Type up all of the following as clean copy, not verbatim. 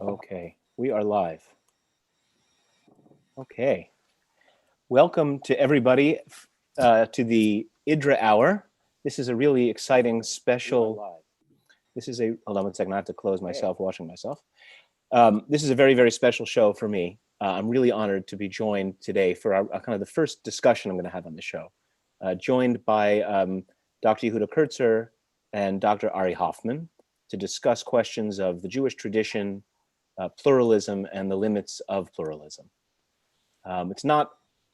Okay, we are live. Okay, welcome to everybody to the IDRA hour. This is a really exciting special. This is a, hold on one second, I have to close myself, washing myself. This is a very, very special show for me. I'm really honored to be joined today for our kind of the first discussion I'm going to have on the show. Joined by Dr. Yehuda Kurtzer and Dr. Ari Hoffman to discuss questions of the Jewish tradition, pluralism, and the limits of pluralism.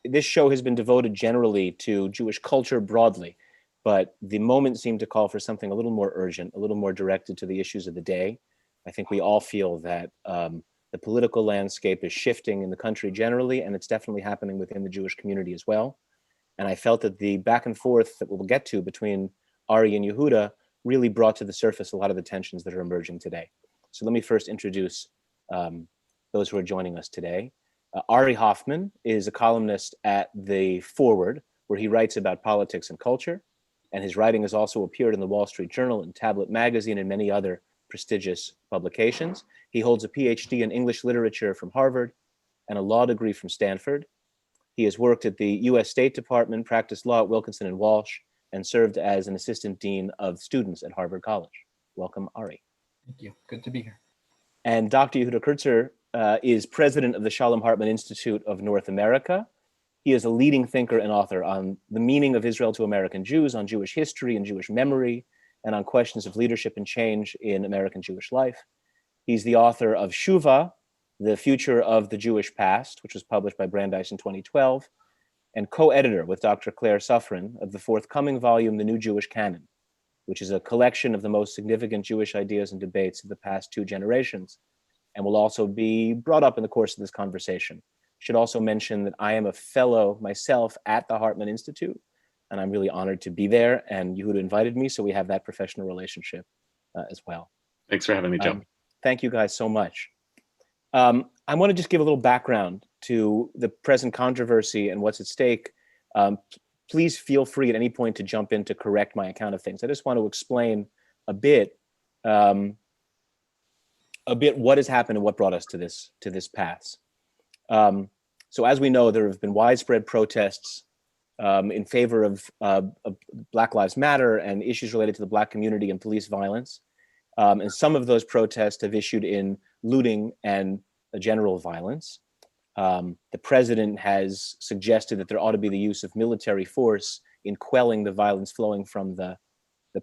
This show has been devoted generally to Jewish culture broadly, but the moment seemed to call for something a little more urgent, a little more directed to the issues of the day. I think we all feel that the political landscape is shifting in the country generally, and it's definitely happening within the Jewish community as well. And I felt that the back and forth that we'll get to between Ari and Yehuda really brought to the surface a lot of the tensions that are emerging today. So let me first introduce those who are joining us today. Ari Hoffman is a columnist at The Forward, where he writes about politics and culture, and his writing has also appeared in the Wall Street Journal and Tablet Magazine and many other prestigious publications. He holds a PhD in English literature from Harvard and a law degree from Stanford. He has worked at the U.S. State Department, practiced law at Wilkinson and Walsh, and served as an assistant dean of students at Harvard College. Welcome, Ari. Thank you. Good to be here. And Dr. Yehuda Kurtzer is president of the Shalom Hartman Institute of North America. He is a leading thinker and author on the meaning of Israel to American Jews, on Jewish history and Jewish memory, and on questions of leadership and change in American Jewish life. He's the author of Shuva, The Future of the Jewish Past, which was published by Brandeis in 2012, and co-editor with Dr. Claire Suffren of the forthcoming volume, The New Jewish Canon, which is a collection of the most significant Jewish ideas and debates of the past 2 generations, and will also be brought up in the course of this conversation. Should also mention that I am a fellow myself at the Hartman Institute, and I'm really honored to be there, and Yehuda invited me, so we have that professional relationship as well. Thanks for having me, Joe. Thank you guys so much. I want to just give a little background to the present controversy and what's at stake. Please feel free at any point to jump in to correct my account of things. I just want to explain a bit what has happened and what brought us to this pass. So as we know, there have been widespread protests in favor of Black Lives Matter and issues related to the Black community and police violence. And some of those protests have issued in looting and general violence. The president has suggested that there ought to be the use of military force in quelling the violence flowing from the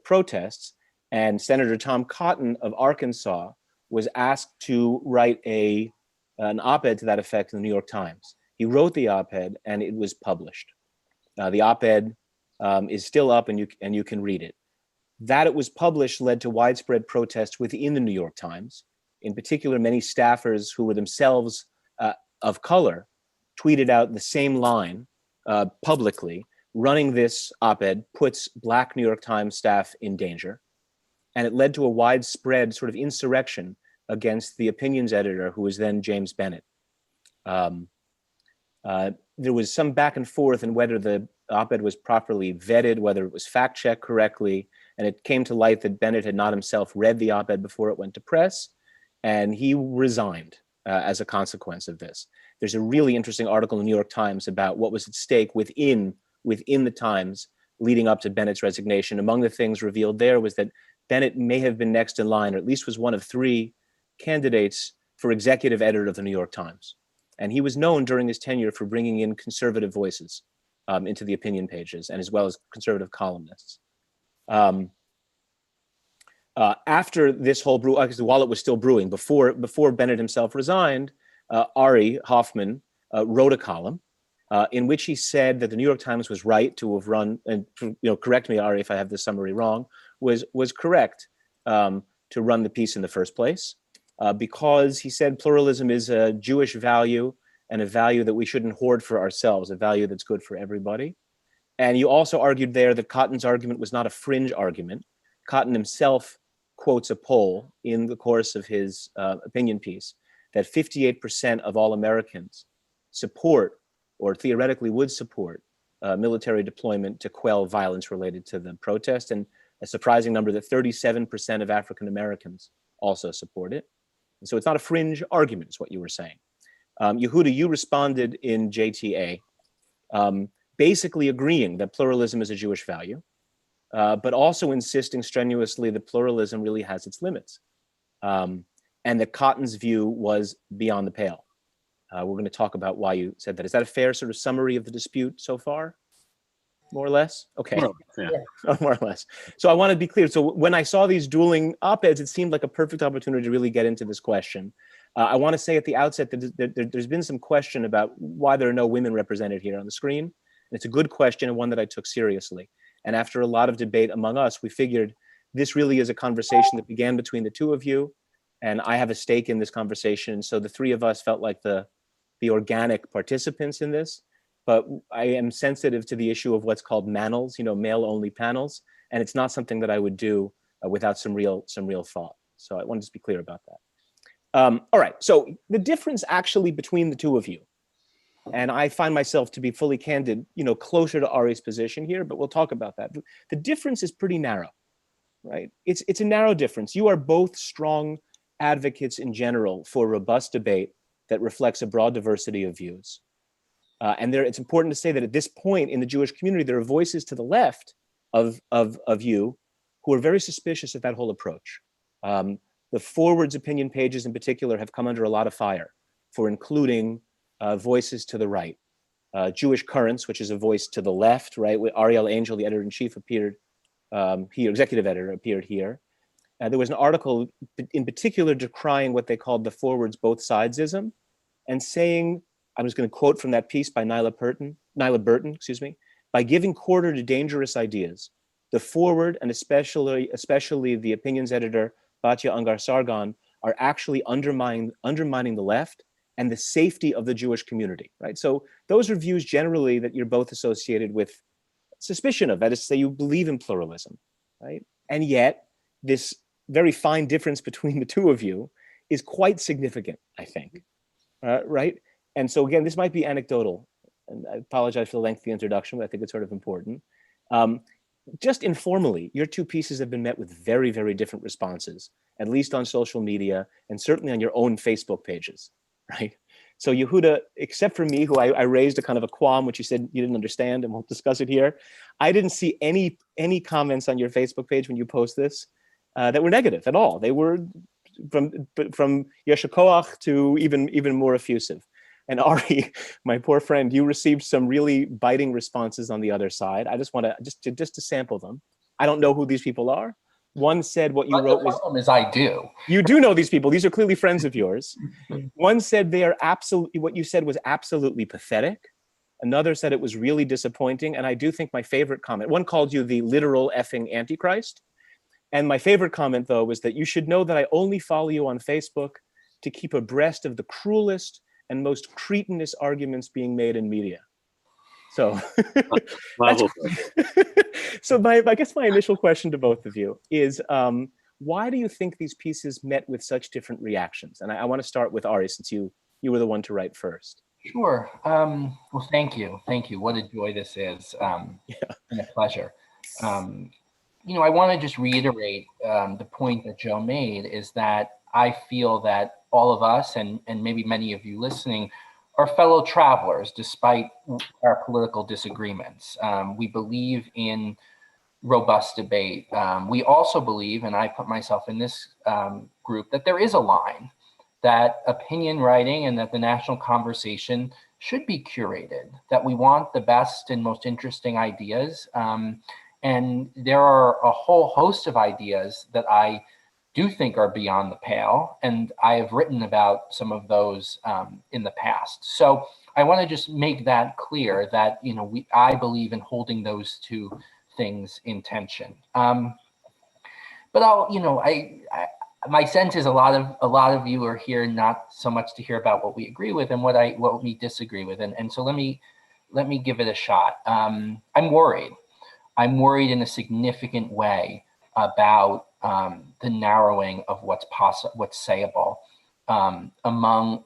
protests. And Senator Tom Cotton of Arkansas was asked to write an op-ed to that effect in the New York Times. He wrote the op-ed and it was published. The op-ed is still up and you can read it. That it was published led to widespread protests within the New York Times. In particular, many staffers who were themselves of color tweeted out the same line publicly. Running this op-ed puts Black New York Times staff in danger. And it led to a widespread sort of insurrection against the opinions editor, who was then James Bennett. There was some back and forth in whether the op-ed was properly vetted, whether it was fact-checked correctly, and it came to light that Bennett had not himself read the op-ed before it went to press, and he resigned as a consequence of this. There's a really interesting article in the New York Times about what was at stake within the Times leading up to Bennett's resignation. Among the things revealed there was that Bennett may have been next in line, or at least was one of 3 candidates for executive editor of the New York Times. And he was known during his tenure for bringing in conservative voices into the opinion pages, and as well as conservative columnists. After this whole brew, while it was still brewing, before Bennett himself resigned, Ari Hoffman wrote a column in which he said that the New York Times was right to have run, and correct me, Ari, if I have the summary wrong, was correct to run the piece in the first place, because he said pluralism is a Jewish value and a value that we shouldn't hoard for ourselves, a value that's good for everybody. And you also argued there that Cotton's argument was not a fringe argument. Cotton himself quotes a poll in the course of his opinion piece that 58% of all Americans support, or theoretically would support, military deployment to quell violence related to the protest, and a surprising number that 37% of African Americans also support it. And so it's not a fringe argument, is what you were saying. Yehuda, you responded in JTA, basically agreeing that pluralism is a Jewish value, but also insisting strenuously that pluralism really has its limits, and that Cotton's view was beyond the pale. We're going to talk about why you said that. Is that a fair sort of summary of the dispute so far? More or less? Okay. More or less, yeah. More or less. So I want to be clear. So when I saw these dueling op-eds, it seemed like a perfect opportunity to really get into this question. I want to say at the outset that there's been some question about why there are no women represented here on the screen. And it's a good question and one that I took seriously. And after a lot of debate among us, we figured this really is a conversation that began between the two of you. And I have a stake in this conversation. So the three of us felt like the organic participants in this. But I am sensitive to the issue of what's called manels, male-only panels, and it's not something that I would do without some real thought. So I want to just be clear about that. All right, so the difference actually between the two of you, and I find myself to be fully candid, closer to Ari's position here, but we'll talk about that. The difference is pretty narrow, right? It's a narrow difference. You are both strong advocates in general for robust debate that reflects a broad diversity of views. And it's important to say that at this point in the Jewish community, there are voices to the left of you who are very suspicious of that whole approach. The Forward's opinion pages in particular have come under a lot of fire for including voices to the right. Jewish Currents, which is a voice to the left, right? With Ariel Angel, the editor-in-chief, appeared here, executive editor, appeared here. There was an article in particular decrying what they called the Forward's both sidesism and saying, I'm just going to quote from that piece by Nyla Burton, by giving quarter to dangerous ideas, the Forward and especially the opinions editor Batya Ungar-Sargon are actually undermining the left and the safety of the Jewish community, right? So those are views generally that you're both associated with suspicion of, that is to say you believe in pluralism, right? And yet this very fine difference between the two of you is quite significant, I think, right? And so again, this might be anecdotal, and I apologize for the lengthy introduction, but I think it's sort of important. Just informally, your two pieces have been met with very, very different responses, at least on social media, and certainly on your own Facebook pages, right? So Yehuda, except for me, who I raised a kind of a qualm, which you said you didn't understand, and we'll discuss it here, I didn't see any comments on your Facebook page when you post this that were negative at all. They were from Yesher Koach to even more effusive. And Ari, my poor friend, you received some really biting responses on the other side. I just want to just to sample them. I don't know who these people are. One said what you wrote was— The problem is I do. You do know these people. These are clearly friends of yours. One said they are absolutely— what you said was absolutely pathetic. Another said it was really disappointing. And I do think my favorite comment— one called you the literal effing Antichrist. And my favorite comment, though, was that you should know that I only follow you on Facebook to keep abreast of the cruelest and most cretinous arguments being made in media. So, so I guess my initial question to both of you is, why do you think these pieces met with such different reactions? And I want to start with Ari, since you were the one to write first. Sure. Well, thank you. Thank you. What a joy this is, and a pleasure. I want to just reiterate the point that Joe made, is that I feel that all of us, and maybe many of you listening, are fellow travelers despite our political disagreements. We believe in robust debate. We also believe, and I put myself in this group, that there is a line, that opinion writing and that the national conversation should be curated, that we want the best and most interesting ideas. And there are a whole host of ideas that I do think are beyond the pale, and I have written about some of those in the past. So I want to just make that clear that I believe in holding those two things in tension. But my sense is a lot of you are here not so much to hear about what we agree with and what we disagree with, and so let me give it a shot. I'm worried. I'm worried in a significant way about the narrowing of what's sayable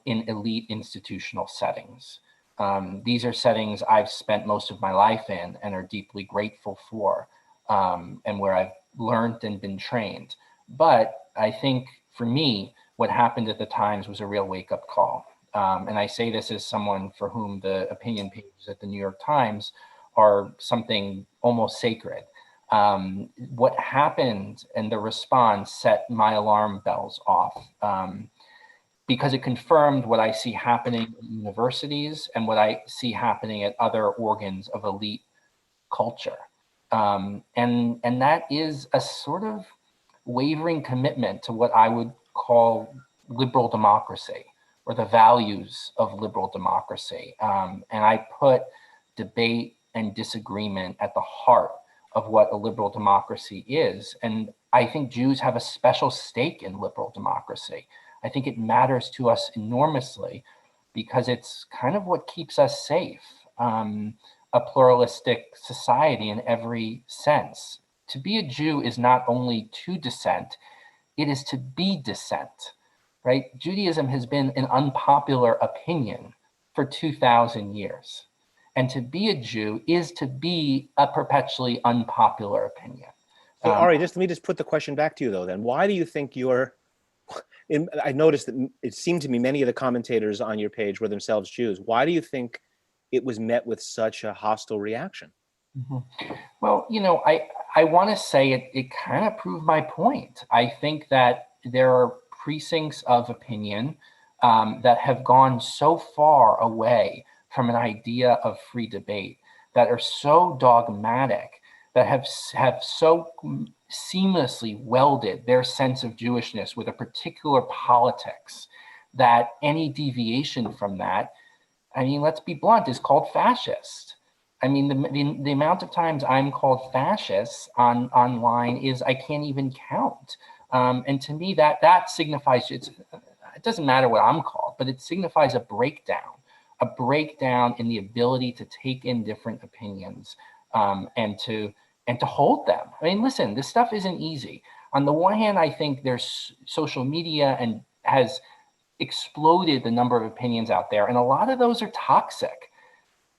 in elite institutional settings. These are settings I've spent most of my life in and are deeply grateful for, and where I've learned and been trained. But I think for me, what happened at the Times was a real wake-up call. And I say this as someone for whom the opinion pages at the New York Times are something almost sacred. What happened and the response set my alarm bells off, because it confirmed what I see happening at universities and what I see happening at other organs of elite culture. And that is a sort of wavering commitment to what I would call liberal democracy, or the values of liberal democracy. And I put debate and disagreement at the heart of what a liberal democracy is. And I think Jews have a special stake in liberal democracy. I think it matters to us enormously because it's kind of what keeps us safe, a pluralistic society in every sense. To be a Jew is not only to dissent, it is to be dissent, right? Judaism has been an unpopular opinion for 2,000 years. And to be a Jew is to be a perpetually unpopular opinion. So Ari, let me put the question back to you though, then. Why do you think I noticed that it seemed to me many of the commentators on your page were themselves Jews. Why do you think it was met with such a hostile reaction? Mm-hmm. Well, I want to say it kind of proved my point. I think that there are precincts of opinion that have gone so far away from an idea of free debate, that are so dogmatic, that have so seamlessly welded their sense of Jewishness with a particular politics, that any deviation from that, I mean, let's be blunt, is called fascist. I mean, the amount of times I'm called fascist online is I can't even count. And to me, that signifies, it doesn't matter what I'm called, but it signifies a breakdown in the ability to take in different opinions and to hold them. I mean, listen, this stuff isn't easy. On the one hand, I think there's social media and has exploded the number of opinions out there, and a lot of those are toxic.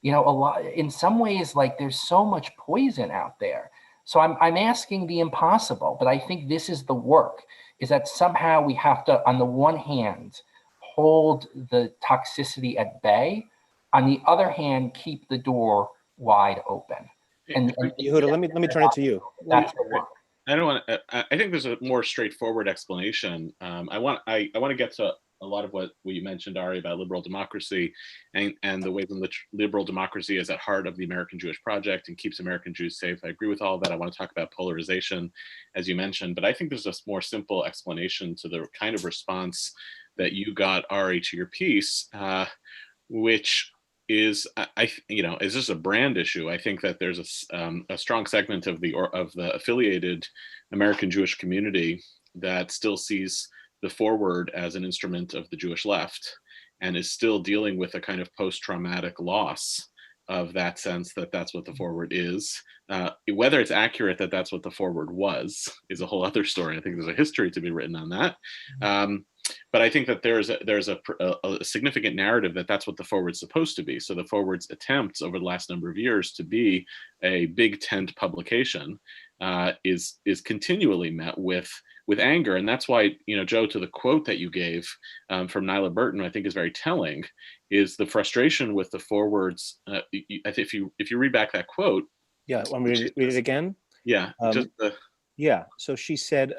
In some ways, like, there's so much poison out there. So I'm asking the impossible, but I think this is the work, is that somehow we have to, on the one hand, hold the toxicity at bay, on the other hand, keep the door wide open. And Yehuda, let me turn it to you. That's the work. I don't want to. I think there's a more straightforward explanation. I want to get to a lot of what we mentioned, Ari, about liberal democracy and the ways in which liberal democracy is at heart of the American Jewish project and keeps American Jews safe. I agree with all of that. I want to talk about polarization, as you mentioned, but I think there's a more simple explanation to the kind of response that you got, Ari, to your piece, which is, is this a brand issue? I think that there's a strong segment of the affiliated American Jewish community that still sees the forward as an instrument of the Jewish left and is still dealing with a kind of post-traumatic loss of that sense that that's what the forward is. Whether it's accurate that that's what the forward was is a whole other story. I think there's a history to be written on that. But I think that there's a significant narrative that that's what the forward's supposed to be. So the forward's attempts over the last number of years to be a big tent publication is continually met with anger. And that's why, Joe, to the quote that you gave from Nyla Burton, I think is very telling, is the frustration with the forwards. If you read back that quote. Yeah, want me to read it again? Yeah. Yeah, so she said,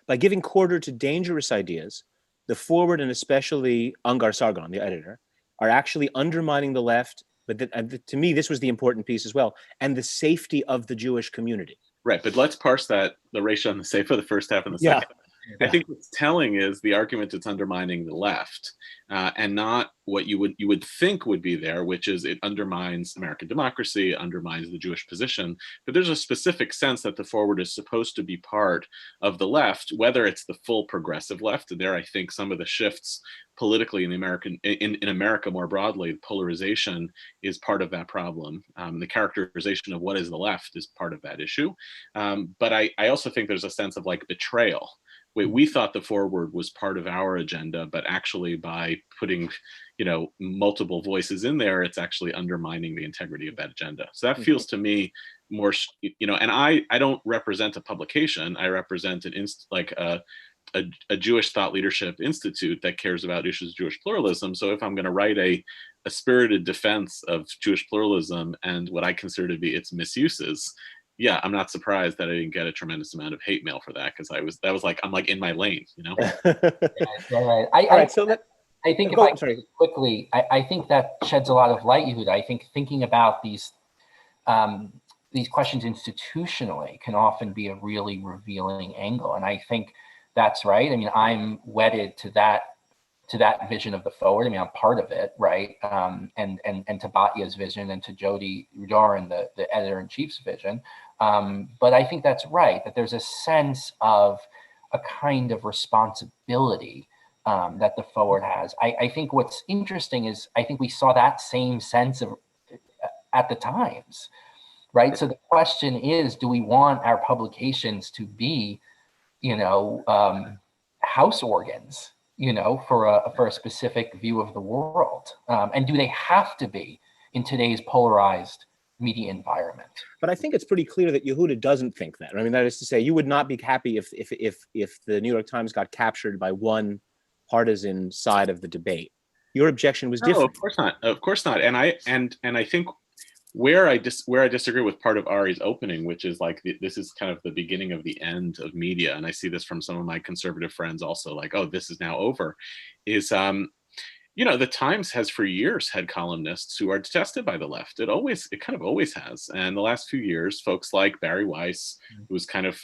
by giving quarter to dangerous ideas, the forward and especially Ungar Sargon, the editor, are actually undermining the left. But to me, this was the important piece as well, and the safety of the Jewish community. Right, but let's parse that, the ratio on the safe for the first half and the second. I think what's telling is the argument it's undermining the left, and not what you would think would be there, which is it undermines American democracy, undermines the Jewish position. But there's a specific sense that the forward is supposed to be part of the left, whether it's the full progressive left. And there, I think some of the shifts politically in America more broadly, polarization is part of that problem. The characterization of what is the left is part of that issue. But I also think there's a sense of like betrayal. We thought the forward was part of our agenda, but actually by putting, multiple voices in there, it's actually undermining the integrity of that agenda. So that feels to me more, and I don't represent a publication. I represent a Jewish Thought Leadership Institute that cares about issues of Jewish pluralism. So if I'm going to write a spirited defense of Jewish pluralism and what I consider to be its misuses, yeah, I'm not surprised that I didn't get a tremendous amount of hate mail for that, because I'm like in my lane, you know. Right. All right, so I think if go, I sorry. quickly, I think that sheds a lot of light, Yehuda. I think thinking about these questions institutionally can often be a really revealing angle, and I think that's right. I mean, I'm wedded to that vision of the forward. I mean, I'm part of it, right? And to Batya's vision and to Jody Rudarin, the editor-in-chief's vision. But I think that's right, that there's a sense of a kind of responsibility that the forward has. I think what's interesting is I think we saw that same sense of at the Times, right? So the question is, do we want our publications to be, house organs, for a specific view of the world? And do they have to be in today's polarized media environment? But I think it's pretty clear that Yehuda doesn't think that. I mean, that is to say, you would not be happy if the New York Times got captured by one partisan side of the debate. Your objection was different. No, of course not. Of course not. And I think where I disagree with part of Ari's opening, which is like this is kind of the beginning of the end of media, and I see this from some of my conservative friends also, like, oh, this is now over, is the Times has for years had columnists who are detested by the left. It kind of always has. And the last few years, folks like Barry Weiss, who was kind of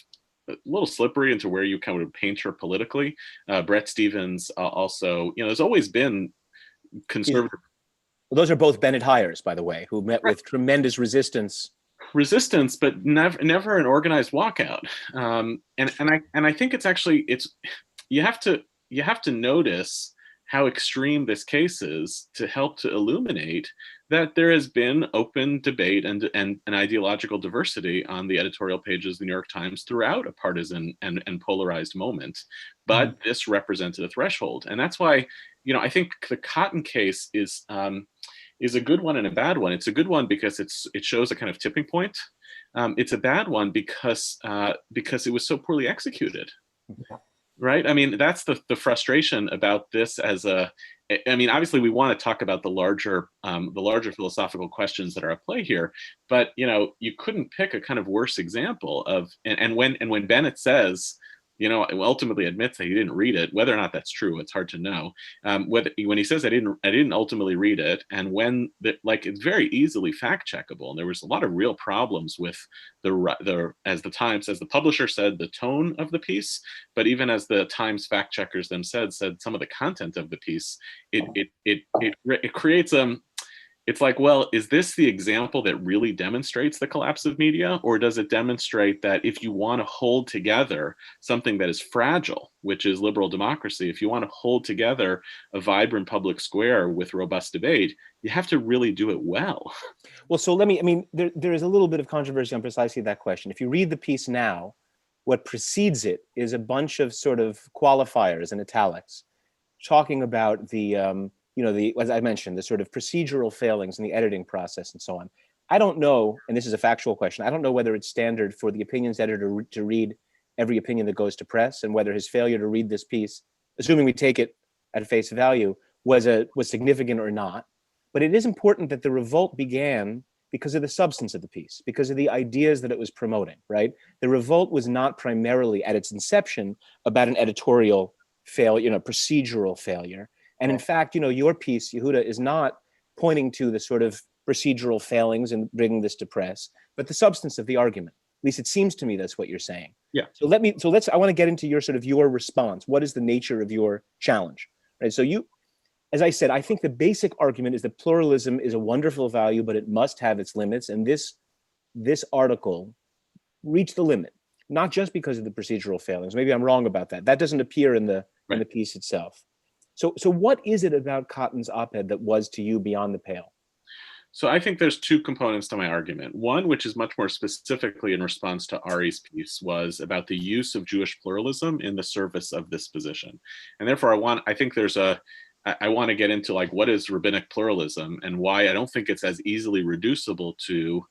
a little slippery into where you kind of paint her politically. Bret Stephens also, there's always been conservative. Well, those are both Bennett hires, by the way, who met with tremendous resistance, but never an organized walkout. And I think you have to notice how extreme this case is to help to illuminate that there has been open debate and an ideological diversity on the editorial pages of the New York Times throughout a partisan and polarized moment. But this represented a threshold. And that's why, I think the Cotton case is a good one and a bad one. It's a good one because it shows a kind of tipping point. It's a bad one because it was so poorly executed. Yeah. Right. I mean, that's the frustration about this obviously we want to talk about the larger philosophical questions that are at play here, but, you couldn't pick a kind of worse example of, and when Bennett says, ultimately admits that he didn't read it, whether or not that's true, it's hard to know. When he says I didn't ultimately read it, and when it's very easily fact checkable, and there was a lot of real problems with as the Times, as the publisher said, the tone of the piece, but even as the Times fact checkers themselves said, some of the content of the piece, it creates it's like, well, is this the example that really demonstrates the collapse of media? Or does it demonstrate that if you want to hold together something that is fragile, which is liberal democracy, if you want to hold together a vibrant public square with robust debate, you have to really do it well. Well, so there is a little bit of controversy on precisely that question. If you read the piece now, what precedes it is a bunch of sort of qualifiers in italics talking about as I mentioned, the sort of procedural failings in the editing process and so on. I don't know, and this is a factual question, I don't know whether it's standard for the opinions editor to read every opinion that goes to press, and whether his failure to read this piece, assuming we take it at face value, was significant or not. But it is important that the revolt began because of the substance of the piece, because of the ideas that it was promoting, right? The revolt was not primarily at its inception about an editorial failure, procedural failure. And in fact, your piece, Yehuda, is not pointing to the sort of procedural failings and bringing this to press, but the substance of the argument. At least it seems to me that's what you're saying. Yeah. I want to get into your response. What is the nature of your challenge? Right. So as I said, I think the basic argument is that pluralism is a wonderful value, but it must have its limits. And this article reached the limit, not just because of the procedural failings. Maybe I'm wrong about that. That doesn't appear in the piece itself. So what is it about Cotton's op-ed that was to you beyond the pale? So I think there's two components to my argument. One, which is much more specifically in response to Ari's piece, was about the use of Jewish pluralism in the service of this position. And therefore, I want to get into what is rabbinic pluralism and why I don't think it's as easily reducible to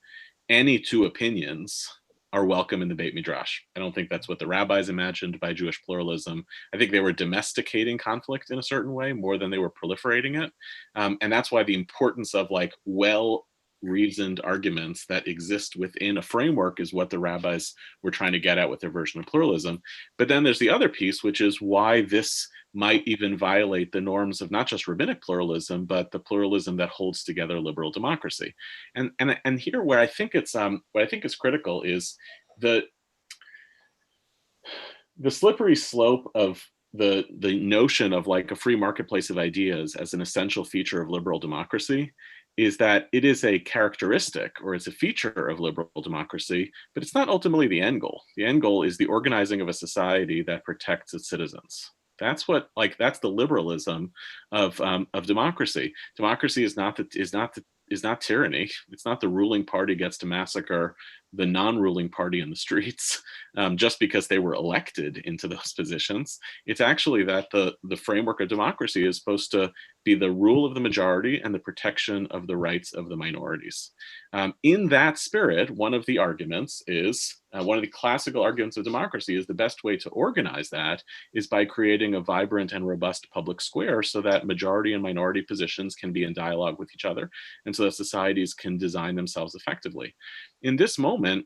any two opinions are welcome in the Beit Midrash. I don't think that's what the rabbis imagined by Jewish pluralism. I think they were domesticating conflict in a certain way more than they were proliferating it. And that's why the importance of like well-reasoned arguments that exist within a framework is what the rabbis were trying to get at with their version of pluralism. But then there's the other piece, which is why this might even violate the norms of not just rabbinic pluralism, but the pluralism that holds together liberal democracy. And here, where I think it's critical is the slippery slope of the notion of like a free marketplace of ideas as an essential feature of liberal democracy is that it is a characteristic or it's a feature of liberal democracy, but it's not ultimately the end goal. The end goal is the organizing of a society that protects its citizens. That's the liberalism of democracy. Democracy is not tyranny. It's not the ruling party gets to massacre the non-ruling party in the streets just because they were elected into those positions. It's actually that the framework of democracy is supposed to be the rule of the majority and the protection of the rights of the minorities. In that spirit, one of the arguments is, one of the classical arguments of democracy is the best way to organize that is by creating a vibrant and robust public square so that majority and minority positions can be in dialogue with each other and so that societies can design themselves effectively. In this moment,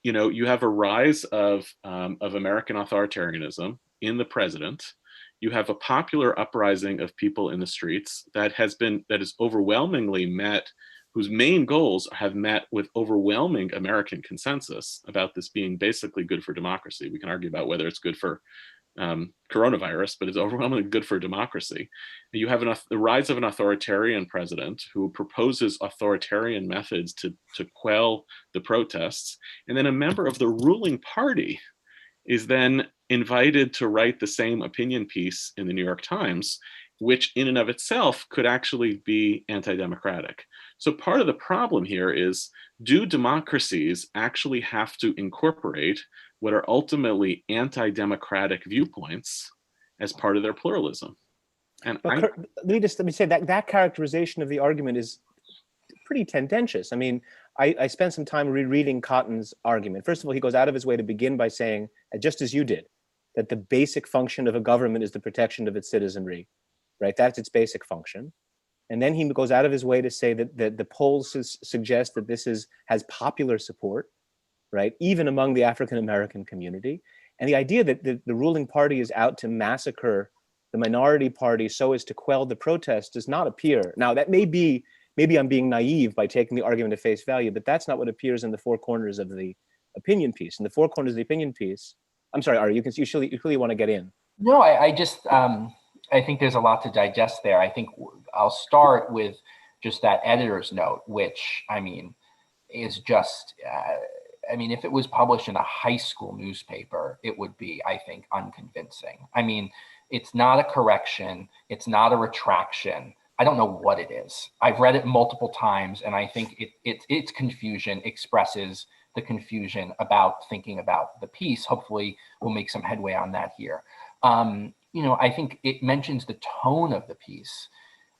you have a rise of American authoritarianism in the president. You have a popular uprising of people in the streets that is overwhelmingly met, whose main goals have met with overwhelming American consensus about this being basically good for democracy. We can argue about whether it's good for coronavirus, but it's overwhelmingly good for democracy. You have the rise of an authoritarian president who proposes authoritarian methods to quell the protests. And then a member of the ruling party is then invited to write the same opinion piece in the New York Times, which in and of itself could actually be anti-democratic. So part of the problem here is, do democracies actually have to incorporate what are ultimately anti-democratic viewpoints as part of their pluralism? And let me say that characterization of the argument is pretty tendentious. I mean, I spent some time rereading Cotton's argument. First of all, he goes out of his way to begin by saying, just as you did, that the basic function of a government is the protection of its citizenry, right? That's its basic function. And then he goes out of his way to say that the polls suggest that this has popular support, right? Even among the African-American community. And the idea that the ruling party is out to massacre the minority party so as to quell the protest does not appear. Now, that maybe I'm being naive by taking the argument at face value, but that's not what appears in the four corners of the opinion piece. In the four corners of the opinion piece, I'm sorry, Ari, you clearly want to get in. No, I just, I think there's a lot to digest there. I think I'll start with just that editor's note, which, I mean, is just, if it was published in a high school newspaper, it would be, I think, unconvincing. I mean, it's not a correction. It's not a retraction. I don't know what it is. I've read it multiple times, and I think its confusion expresses the confusion about thinking about the piece. Hopefully, we'll make some headway on that here. I think it mentions the tone of the piece.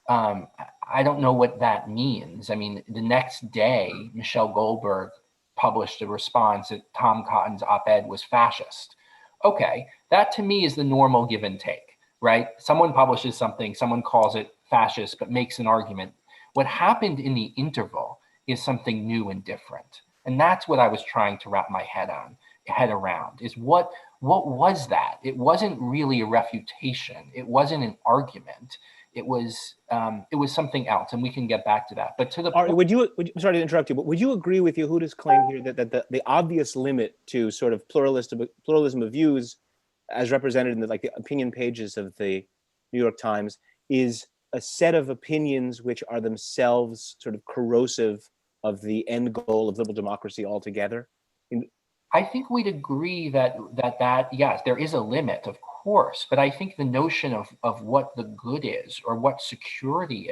I don't know what that means. I mean, the next day, Michelle Goldberg published a response that Tom Cotton's op-ed was fascist. Okay, that to me is the normal give and take, right? Someone publishes something, someone calls it fascist, but makes an argument. What happened in the interval is something new and different. And that's what I was trying to wrap my head around, is what was that? It wasn't really a refutation. It wasn't an argument. It was something else, and we can get back to that. But to the point, sorry to interrupt you, but would you agree with Yehuda's claim here that the obvious limit to sort of pluralism of views, as represented in the opinion pages of the New York Times, is a set of opinions which are themselves sort of corrosive of the end goal of liberal democracy altogether? I think we'd agree that yes, there is a limit, of course, but I think the notion of what the good is or what security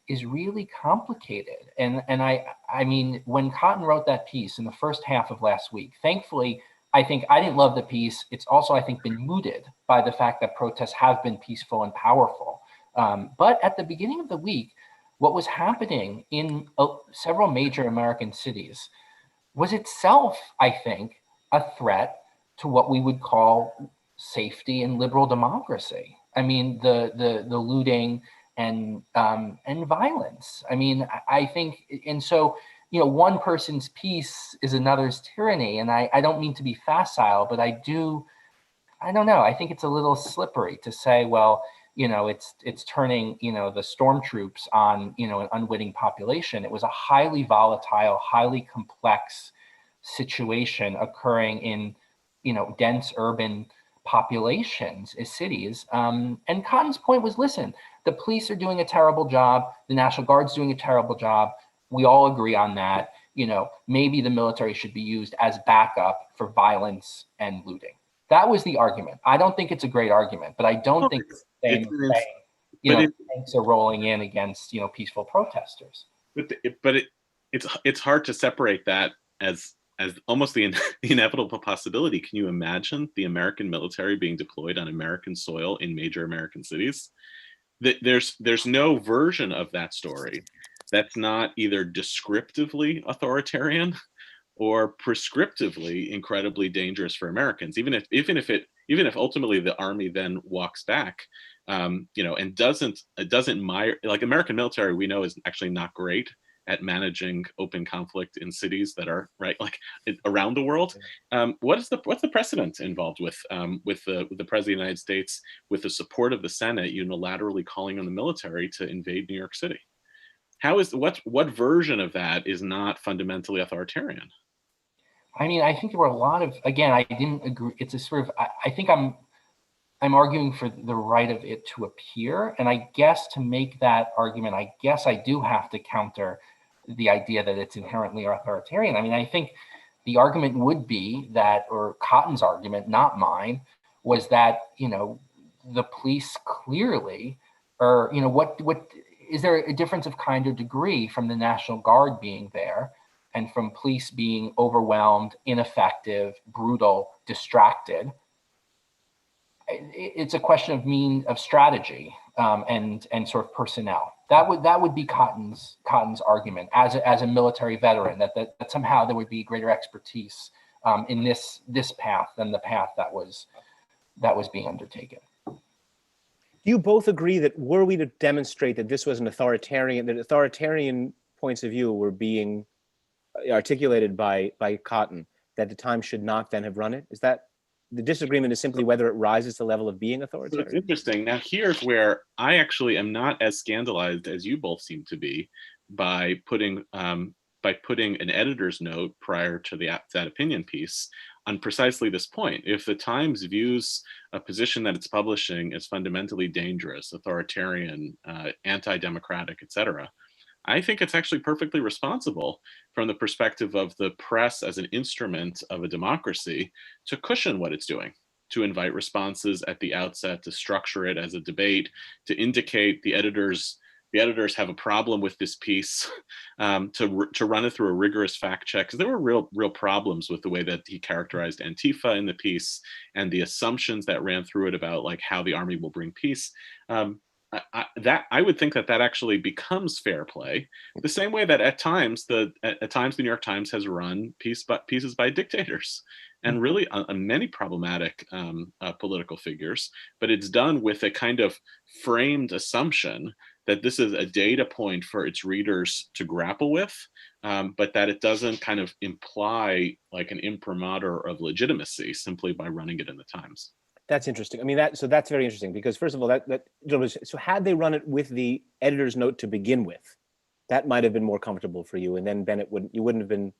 is really complicated. And I mean, when Cotton wrote that piece in the first half of last week, thankfully, I think I didn't love the piece. It's also, I think, been mooted by the fact that protests have been peaceful and powerful. But at the beginning of the week, what was happening in several major American cities was itself, I think, a threat to what we would call safety and liberal democracy. I mean, the looting and violence. I mean, I think, and so, you know, one person's peace is another's tyranny. And I don't mean to be facile, but I don't know. I think it's a little slippery to say, well, you know, it's turning, you know, the stormtroops on, you know, an unwitting population. It was a highly volatile, highly complex situation occurring in, you know, dense urban populations, cities. And Cotton's point was, listen, the police are doing a terrible job. The National Guard's doing a terrible job. We all agree on that. You know, maybe the military should be used as backup for violence and looting. That was the argument. I don't think it's a great argument, but I don't think it's the same as saying, you know, tanks are rolling in against, you know, peaceful protesters. It's hard to separate that as almost the inevitable possibility. Can you imagine the American military being deployed on American soil in major American cities? There's no version of that story that's not either descriptively authoritarian or prescriptively incredibly dangerous for Americans. Even if ultimately the army then walks back, you know, and doesn't like American military, we know is actually not great at managing open conflict in cities that are like around the world. What's the precedent involved with the President of the United States, with the support of the Senate, unilaterally calling on the military to invade New York City? What version of that is not fundamentally authoritarian? I mean, I think there were a lot of, again, I didn't agree. It's a sort of, I think I'm arguing for the right of it to appear. And I guess to make that argument, I guess I do have to counter the idea that it's inherently authoritarian. I mean, I think the argument would be that, or Cotton's argument, not mine, was that, you know, the police clearly, or, you know, what is there a difference of kind or degree from the National Guard being there and from police being overwhelmed, ineffective, brutal, distracted? It's a question of strategy and sort of personnel. That would be Cotton's argument as a military veteran, that somehow there would be greater expertise in this path than the path that was being undertaken. Do you both agree that were we to demonstrate that this was an authoritarian, that authoritarian points of view were being articulated by Cotton, that the Times should not then have run it? Is that the disagreement is simply whether it rises to the level of being authoritarian? So it's interesting. Now, here's where I actually am not as scandalized as you both seem to be by putting an editor's note prior to that opinion piece on precisely this point. If the Times views a position that it's publishing as fundamentally dangerous, authoritarian, anti-democratic, etc., I think it's actually perfectly responsible from the perspective of the press as an instrument of a democracy to cushion what it's doing, to invite responses at the outset, to structure it as a debate, to indicate the editors have a problem with this piece, to run it through a rigorous fact check, because there were real problems with the way that he characterized Antifa in the piece and the assumptions that ran through it about like how the army will bring peace. I would think that actually becomes fair play, the same way that at times the New York Times has run pieces by dictators and really many problematic political figures, but it's done with a kind of framed assumption that this is a data point for its readers to grapple with, but that it doesn't kind of imply like an imprimatur of legitimacy simply by running it in the Times. That's interesting. I mean, that's very interesting, because first of all, so had they run it with the editor's note to begin with, that might have been more comfortable for you, and then Bennett you wouldn't have been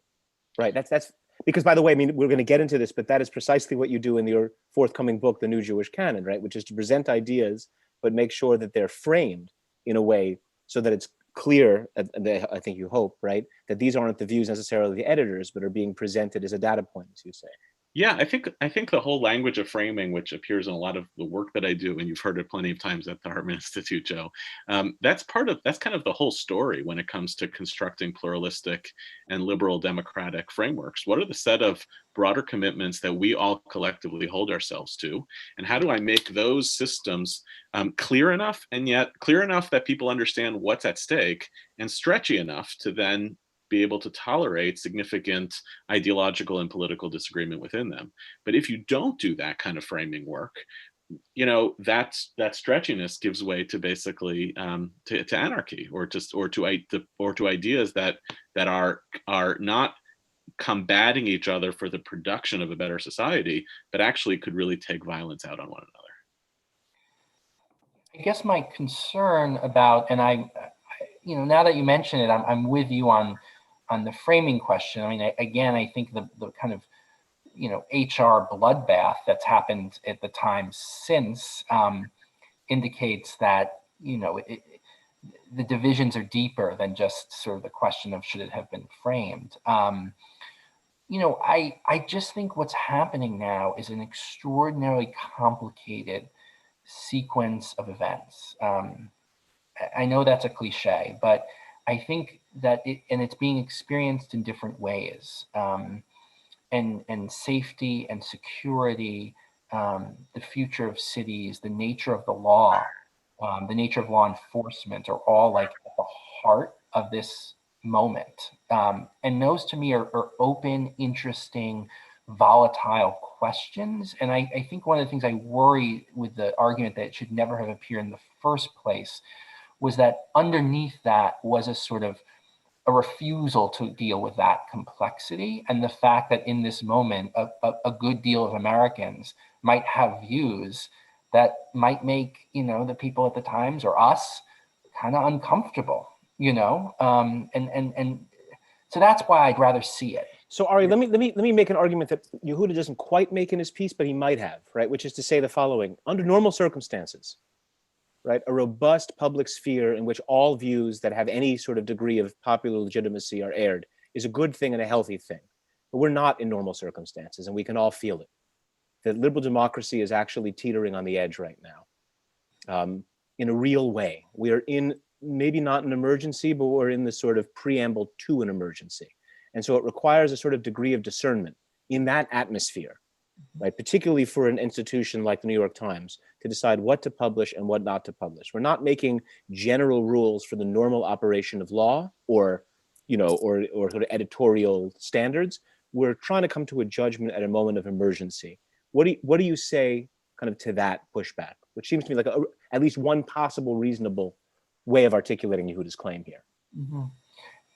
right. That's because, by the way, I mean, we're going to get into this, but that is precisely what you do in your forthcoming book, The New Jewish Canon, right? Which is to present ideas, but make sure that they're framed in a way so that it's clear, I think you hope, right, that these aren't the views necessarily of the editors, but are being presented as a data point, as you say. Yeah, I think the whole language of framing, which appears in a lot of the work that I do, and you've heard it plenty of times at the Hartman Institute, Joe, that's kind of the whole story when it comes to constructing pluralistic and liberal democratic frameworks. What are the set of broader commitments that we all collectively hold ourselves to, and how do I make those systems clear enough, and yet clear enough that people understand what's at stake, and stretchy enough to then be able to tolerate significant ideological and political disagreement within them. But if you don't do that kind of framing work, that stretchiness gives way to basically to anarchy, or to ideas that are not combating each other for the production of a better society, but actually could really take violence out on one another. I guess my concern about, and now that you mention it, I'm with you on the framing question. I mean, I think the kind of, HR bloodbath that's happened at the time since indicates that, the divisions are deeper than just sort of the question of should it have been framed. I just think what's happening now is an extraordinarily complicated sequence of events. I know that's a cliche, but I think that it's being experienced in different ways. And safety and security, the future of cities, the nature of the law, the nature of law enforcement are all like at the heart of this moment. And those to me are open, interesting, volatile questions. And I think one of the things I worry with the argument that it should never have appeared in the first place was that underneath that was a sort of a refusal to deal with that complexity, and the fact that in this moment, a good deal of Americans might have views that might make, the people at the Times or us kind of uncomfortable, and so that's why I'd rather see it. So Ari, let me make an argument that Yehuda doesn't quite make in his piece, but he might have, right? Which is to say the following: under normal circumstances, right, a robust public sphere in which all views that have any sort of degree of popular legitimacy are aired is a good thing and a healthy thing. But we're not in normal circumstances, and we can all feel it. That liberal democracy is actually teetering on the edge right now, in a real way. We are in maybe not an emergency, but we're in the sort of preamble to an emergency. And so it requires a sort of degree of discernment in that atmosphere, right? Particularly for an institution like the New York Times to decide what to publish and what not to publish. We're not making general rules for the normal operation of law or sort of editorial standards. We're trying to come to a judgment at a moment of emergency. What do you say kind of to that pushback, which seems to me like at least one possible reasonable way of articulating Yehuda's claim here? Mm-hmm.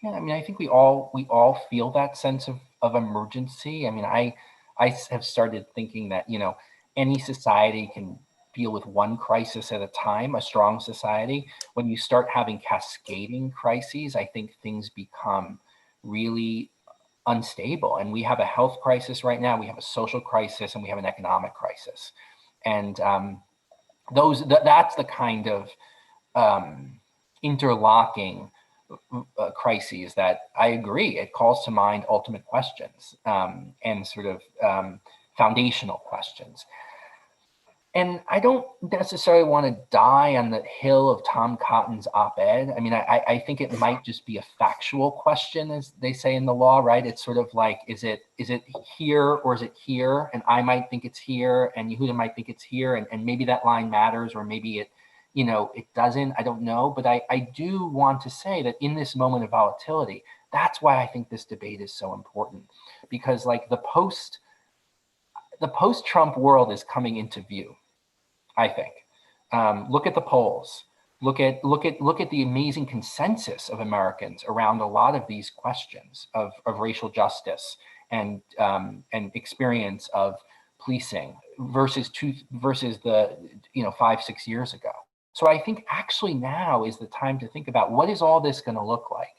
Yeah, I mean, I think we all feel that sense of emergency. I mean, I have started thinking that, any society can deal with one crisis at a time, a strong society. When you start having cascading crises, I think things become really unstable. And we have a health crisis right now, we have a social crisis, and we have an economic crisis. And that's the kind of interlocking crises that I agree, it calls to mind ultimate questions and sort of foundational questions. And I don't necessarily want to die on the hill of Tom Cotton's op-ed. I mean, I think it might just be a factual question, as they say in the law, right? It's sort of like, is it here or is it here? And I might think it's here, and Yehuda might think it's here, and maybe that line matters, or maybe it, it doesn't. I don't know. But I do want to say that in this moment of volatility, that's why I think this debate is so important, because like the post-Trump world is coming into view. I think. Look at the polls. Look at the amazing consensus of Americans around a lot of these questions of racial justice and experience of policing versus the 5-6 years ago. So I think actually now is the time to think about what is all this going to look like,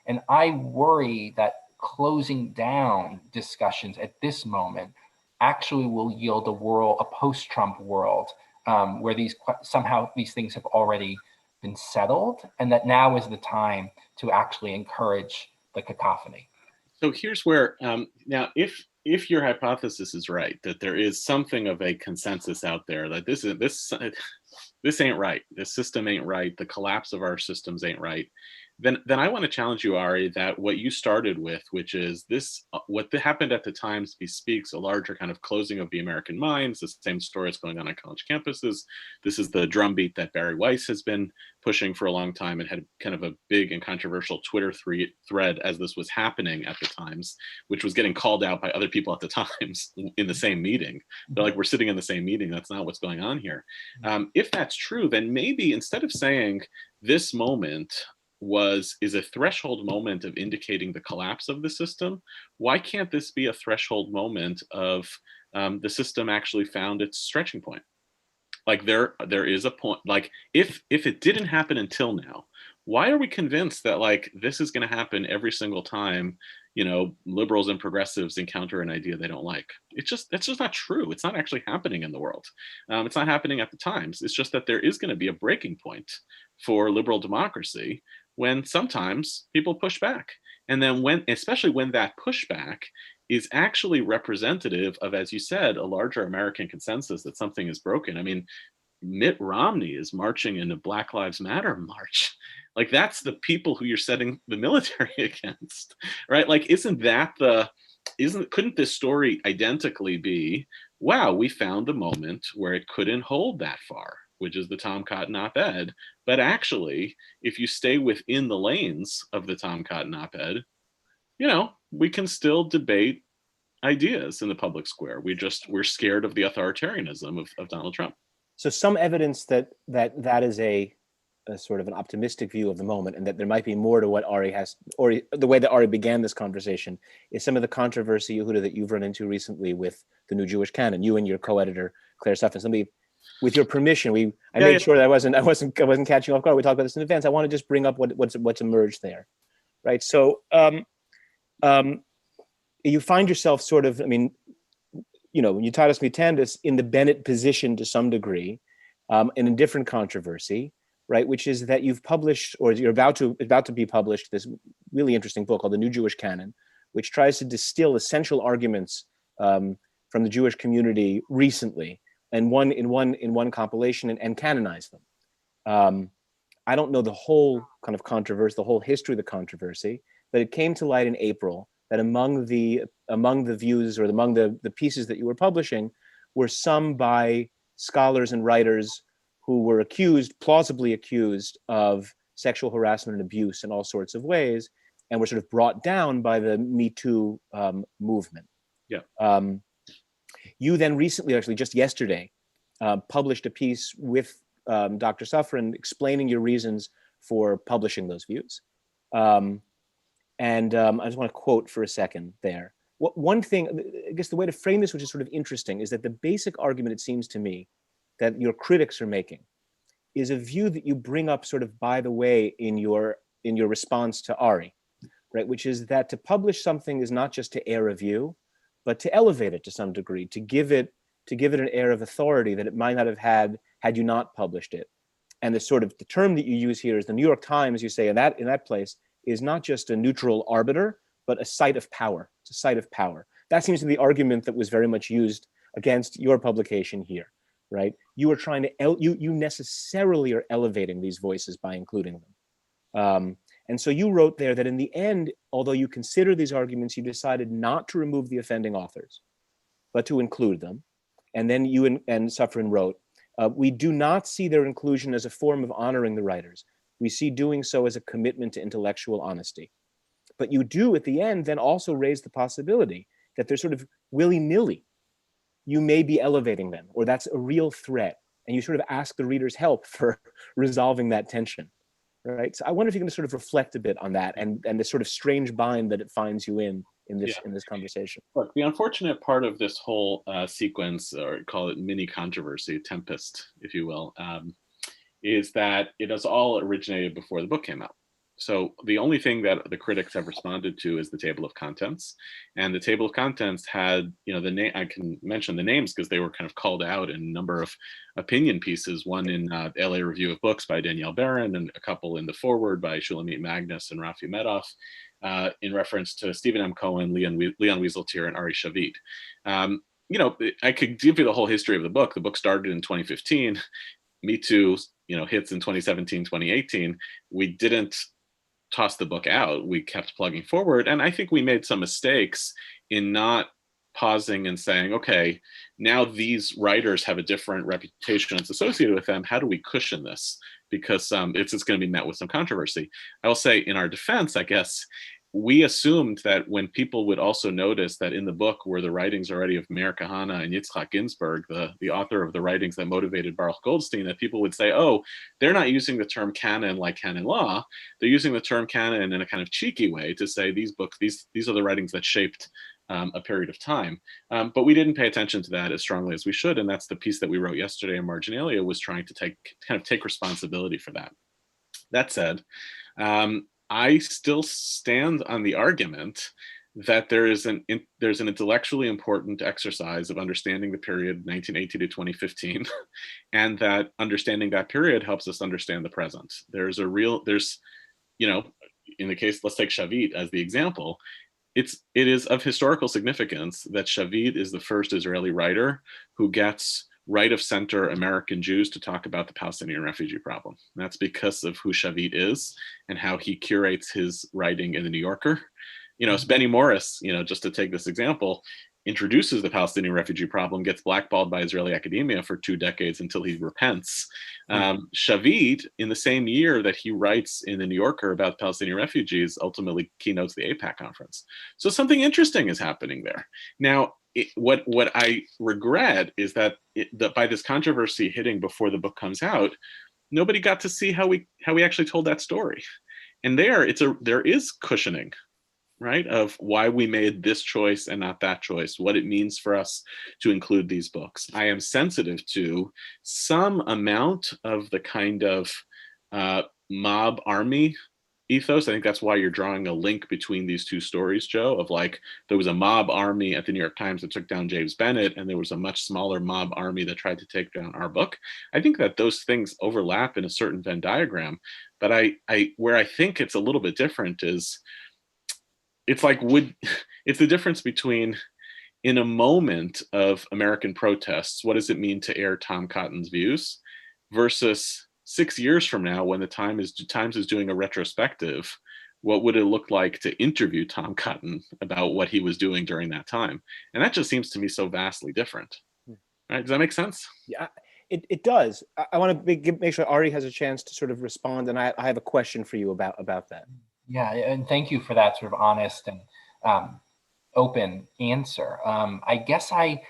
and I worry that closing down discussions at this moment actually will yield a post-Trump world. Where somehow these things have already been settled, and that now is the time to actually encourage the cacophony. So here's where now, if your hypothesis is right, that there is something of a consensus out there that this ain't right, this system ain't right, the collapse of our systems ain't right, then I want to challenge you, Ari, that what you started with, which is this, what happened at the Times bespeaks a larger kind of closing of the American minds. The same story is going on college campuses. This is the drumbeat that Barry Weiss has been pushing for a long time and had kind of a big and controversial Twitter thread as this was happening at the Times, which was getting called out by other people at the Times in the same meeting. They're like, we're sitting in the same meeting. That's not what's going on here. If that's true, then maybe instead of saying this moment is a threshold moment of indicating the collapse of the system, why can't this be a threshold moment of the system actually found its stretching point? Like there is a point, like if it didn't happen until now, why are we convinced that like this is going to happen every single time, you know, liberals and progressives encounter an idea they don't like? That's just not true. It's not actually happening in the world. It's not happening at the Times. It's just that there is going to be a breaking point for liberal democracy when sometimes people push back. And then especially when that pushback is actually representative of, as you said, a larger American consensus that something is broken. I mean, Mitt Romney is marching in a Black Lives Matter march. Like that's the people who you're setting the military against, right? Like, couldn't this story identically be, wow, we found the moment where it couldn't hold that far, which is the Tom Cotton op-ed. But actually, if you stay within the lanes of the Tom Cotton op-ed, you know, we can still debate ideas in the public square. We're scared of the authoritarianism of Donald Trump. So some evidence that is a sort of an optimistic view of the moment, and that there might be more to what Ari has, or the way that Ari began this conversation, is some of the controversy, Yehuda, that you've run into recently with the new Jewish canon. You and your co-editor Claire Suffens. With your permission, I made sure that I wasn't catching off guard. We talked about this in advance. I want to just bring up what's emerged there, right? So you find yourself sort of, I mean, you know, Unitatis Mutandis in the Bennett position to some degree, in a different controversy, right? Which is that you've published, or you're about to be published, this really interesting book called The New Jewish Canon, which tries to distill essential arguments from the Jewish community recently, and in one compilation, and canonize them. I don't know the whole kind of controversy, the whole history of the controversy, but it came to light in April that among the views, or among the pieces that you were publishing, were some by scholars and writers who were plausibly accused of sexual harassment and abuse in all sorts of ways, and were sort of brought down by the Me Too movement. Yeah. You then recently, actually just yesterday, published a piece with Dr. Safran explaining your reasons for publishing those views. And I just want to quote for a second there. One thing, I guess the way to frame this, which is sort of interesting, is that the basic argument, it seems to me, that your critics are making is a view that you bring up sort of by the way in your response to Ari, right? Which is that to publish something is not just to air a view, but to elevate it to some degree, to give it an air of authority that it might not have had you not published it. And the term that you use here is the New York Times, you say in that place, is not just a neutral arbiter, but a site of power. It's a site of power. That seems to be the argument that was very much used against your publication here, right? You are trying to, you necessarily are elevating these voices by including them. And so you wrote there that in the end, although you consider these arguments, you decided not to remove the offending authors, but to include them. And then you and Safran wrote, we do not see their inclusion as a form of honoring the writers. We see doing so as a commitment to intellectual honesty. But you do at the end then also raise the possibility that they're sort of willy-nilly. You may be elevating them, or that's a real threat. And you sort of ask the reader's help for resolving that tension, right? So I wonder if you can sort of reflect a bit on that and the sort of strange bind that it finds you in this conversation. Look, the unfortunate part of this whole sequence, or call it mini controversy, tempest, if you will, is that it has all originated before the book came out. So the only thing that the critics have responded to is the table of contents, and the table of contents had, you know, the name. I can mention the names because they were kind of called out in a number of opinion pieces. One in the LA Review of Books by Danielle Barron, and a couple in the foreword by Shulamit Magnus and Rafi Medoff, in reference to Stephen M. Cohen, Leon Wieseltier, and Ari Shavit. You know, I could give you the whole history of the book. The book started in 2015. Me Too, you know, hits in 2017, 2018. We didn't toss the book out. We kept plugging forward. And I think we made some mistakes in not pausing and saying, okay, now these writers have a different reputation that's associated with them. How do we cushion this? Because it's going to be met with some controversy. I will say, in our defense, I guess, we assumed that when people would also notice that in the book were the writings already of Meir Kahane and Yitzhak Ginsburg, the author of the writings that motivated Baruch Goldstein, that people would say, oh, they're not using the term canon like canon law. They're using the term canon in a kind of cheeky way to say these books, these are the writings that shaped a period of time. But we didn't pay attention to that as strongly as we should. And that's the piece that we wrote yesterday in Marginalia, was trying to take responsibility for that. That said, I still stand on the argument that there's an intellectually important exercise of understanding the period 1918 to 2015, and that understanding that period helps us understand the present. In the case, let's take Shavit as the example. It is of historical significance that Shavit is the first Israeli writer who gets right of center American Jews to talk about the Palestinian refugee problem. And that's because of who Shavit is and how he curates his writing in the New Yorker. It's Benny Morris, just to take this example, introduces the Palestinian refugee problem, gets blackballed by Israeli academia for 2 decades until he repents. Shavit, in the same year that he writes in the New Yorker about Palestinian refugees, ultimately keynotes the AIPAC conference. So something interesting is happening there. Now, what I regret is that by this controversy hitting before the book comes out, nobody got to see how we actually told that story. And there is cushioning, right, of why we made this choice and not that choice, what it means for us to include these books. I am sensitive to some amount of the kind of mob army ethos. I think that's why you're drawing a link between these two stories, Joe, of like, there was a mob army at the New York Times that took down James Bennett, and there was a much smaller mob army that tried to take down our book. I think that those things overlap in a certain Venn diagram, but where I think it's a little bit different is, it's the difference between, in a moment of American protests, what does it mean to air Tom Cotton's views, versus 6 years from now, when the Times is doing a retrospective, what would it look like to interview Tom Cotton about what he was doing during that time? And that just seems to me so vastly different. Right? Does that make sense? Yeah, it does. I want to make sure Ari has a chance to sort of respond, and I have a question for you about that. Yeah, and thank you for that sort of honest and open answer. I guess I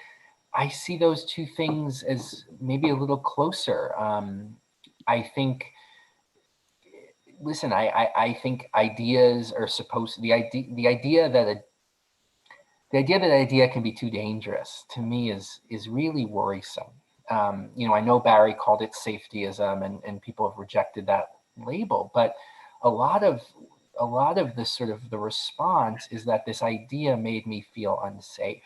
see those two things as maybe a little closer. I think, listen, I think ideas are supposed, the idea that idea can be too dangerous, to me is really worrisome. I know Barry called it safetyism, and people have rejected that label, but a lot of the sort of the response is that this idea made me feel unsafe.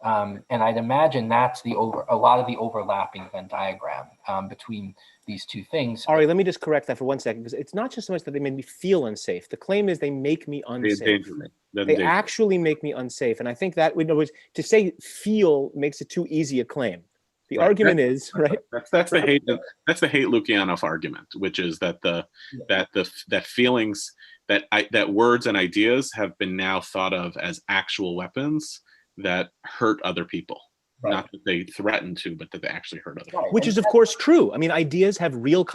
And I'd imagine that's a lot of the overlapping Venn diagram between these two things. Ari, let me just correct that for 1 second, because it's not just so much that they made me feel unsafe. The claim is they make me unsafe. They actually make me unsafe. And I think that, in other words, to say feel makes it too easy a claim. The argument is, right? That's the hate Lukianoff argument, which is that that feelings, that words and ideas have been now thought of as actual weapons that hurt other people. Right. Not that they threaten to, but that they actually hurt other people. Which is, of course, true. I mean, ideas have real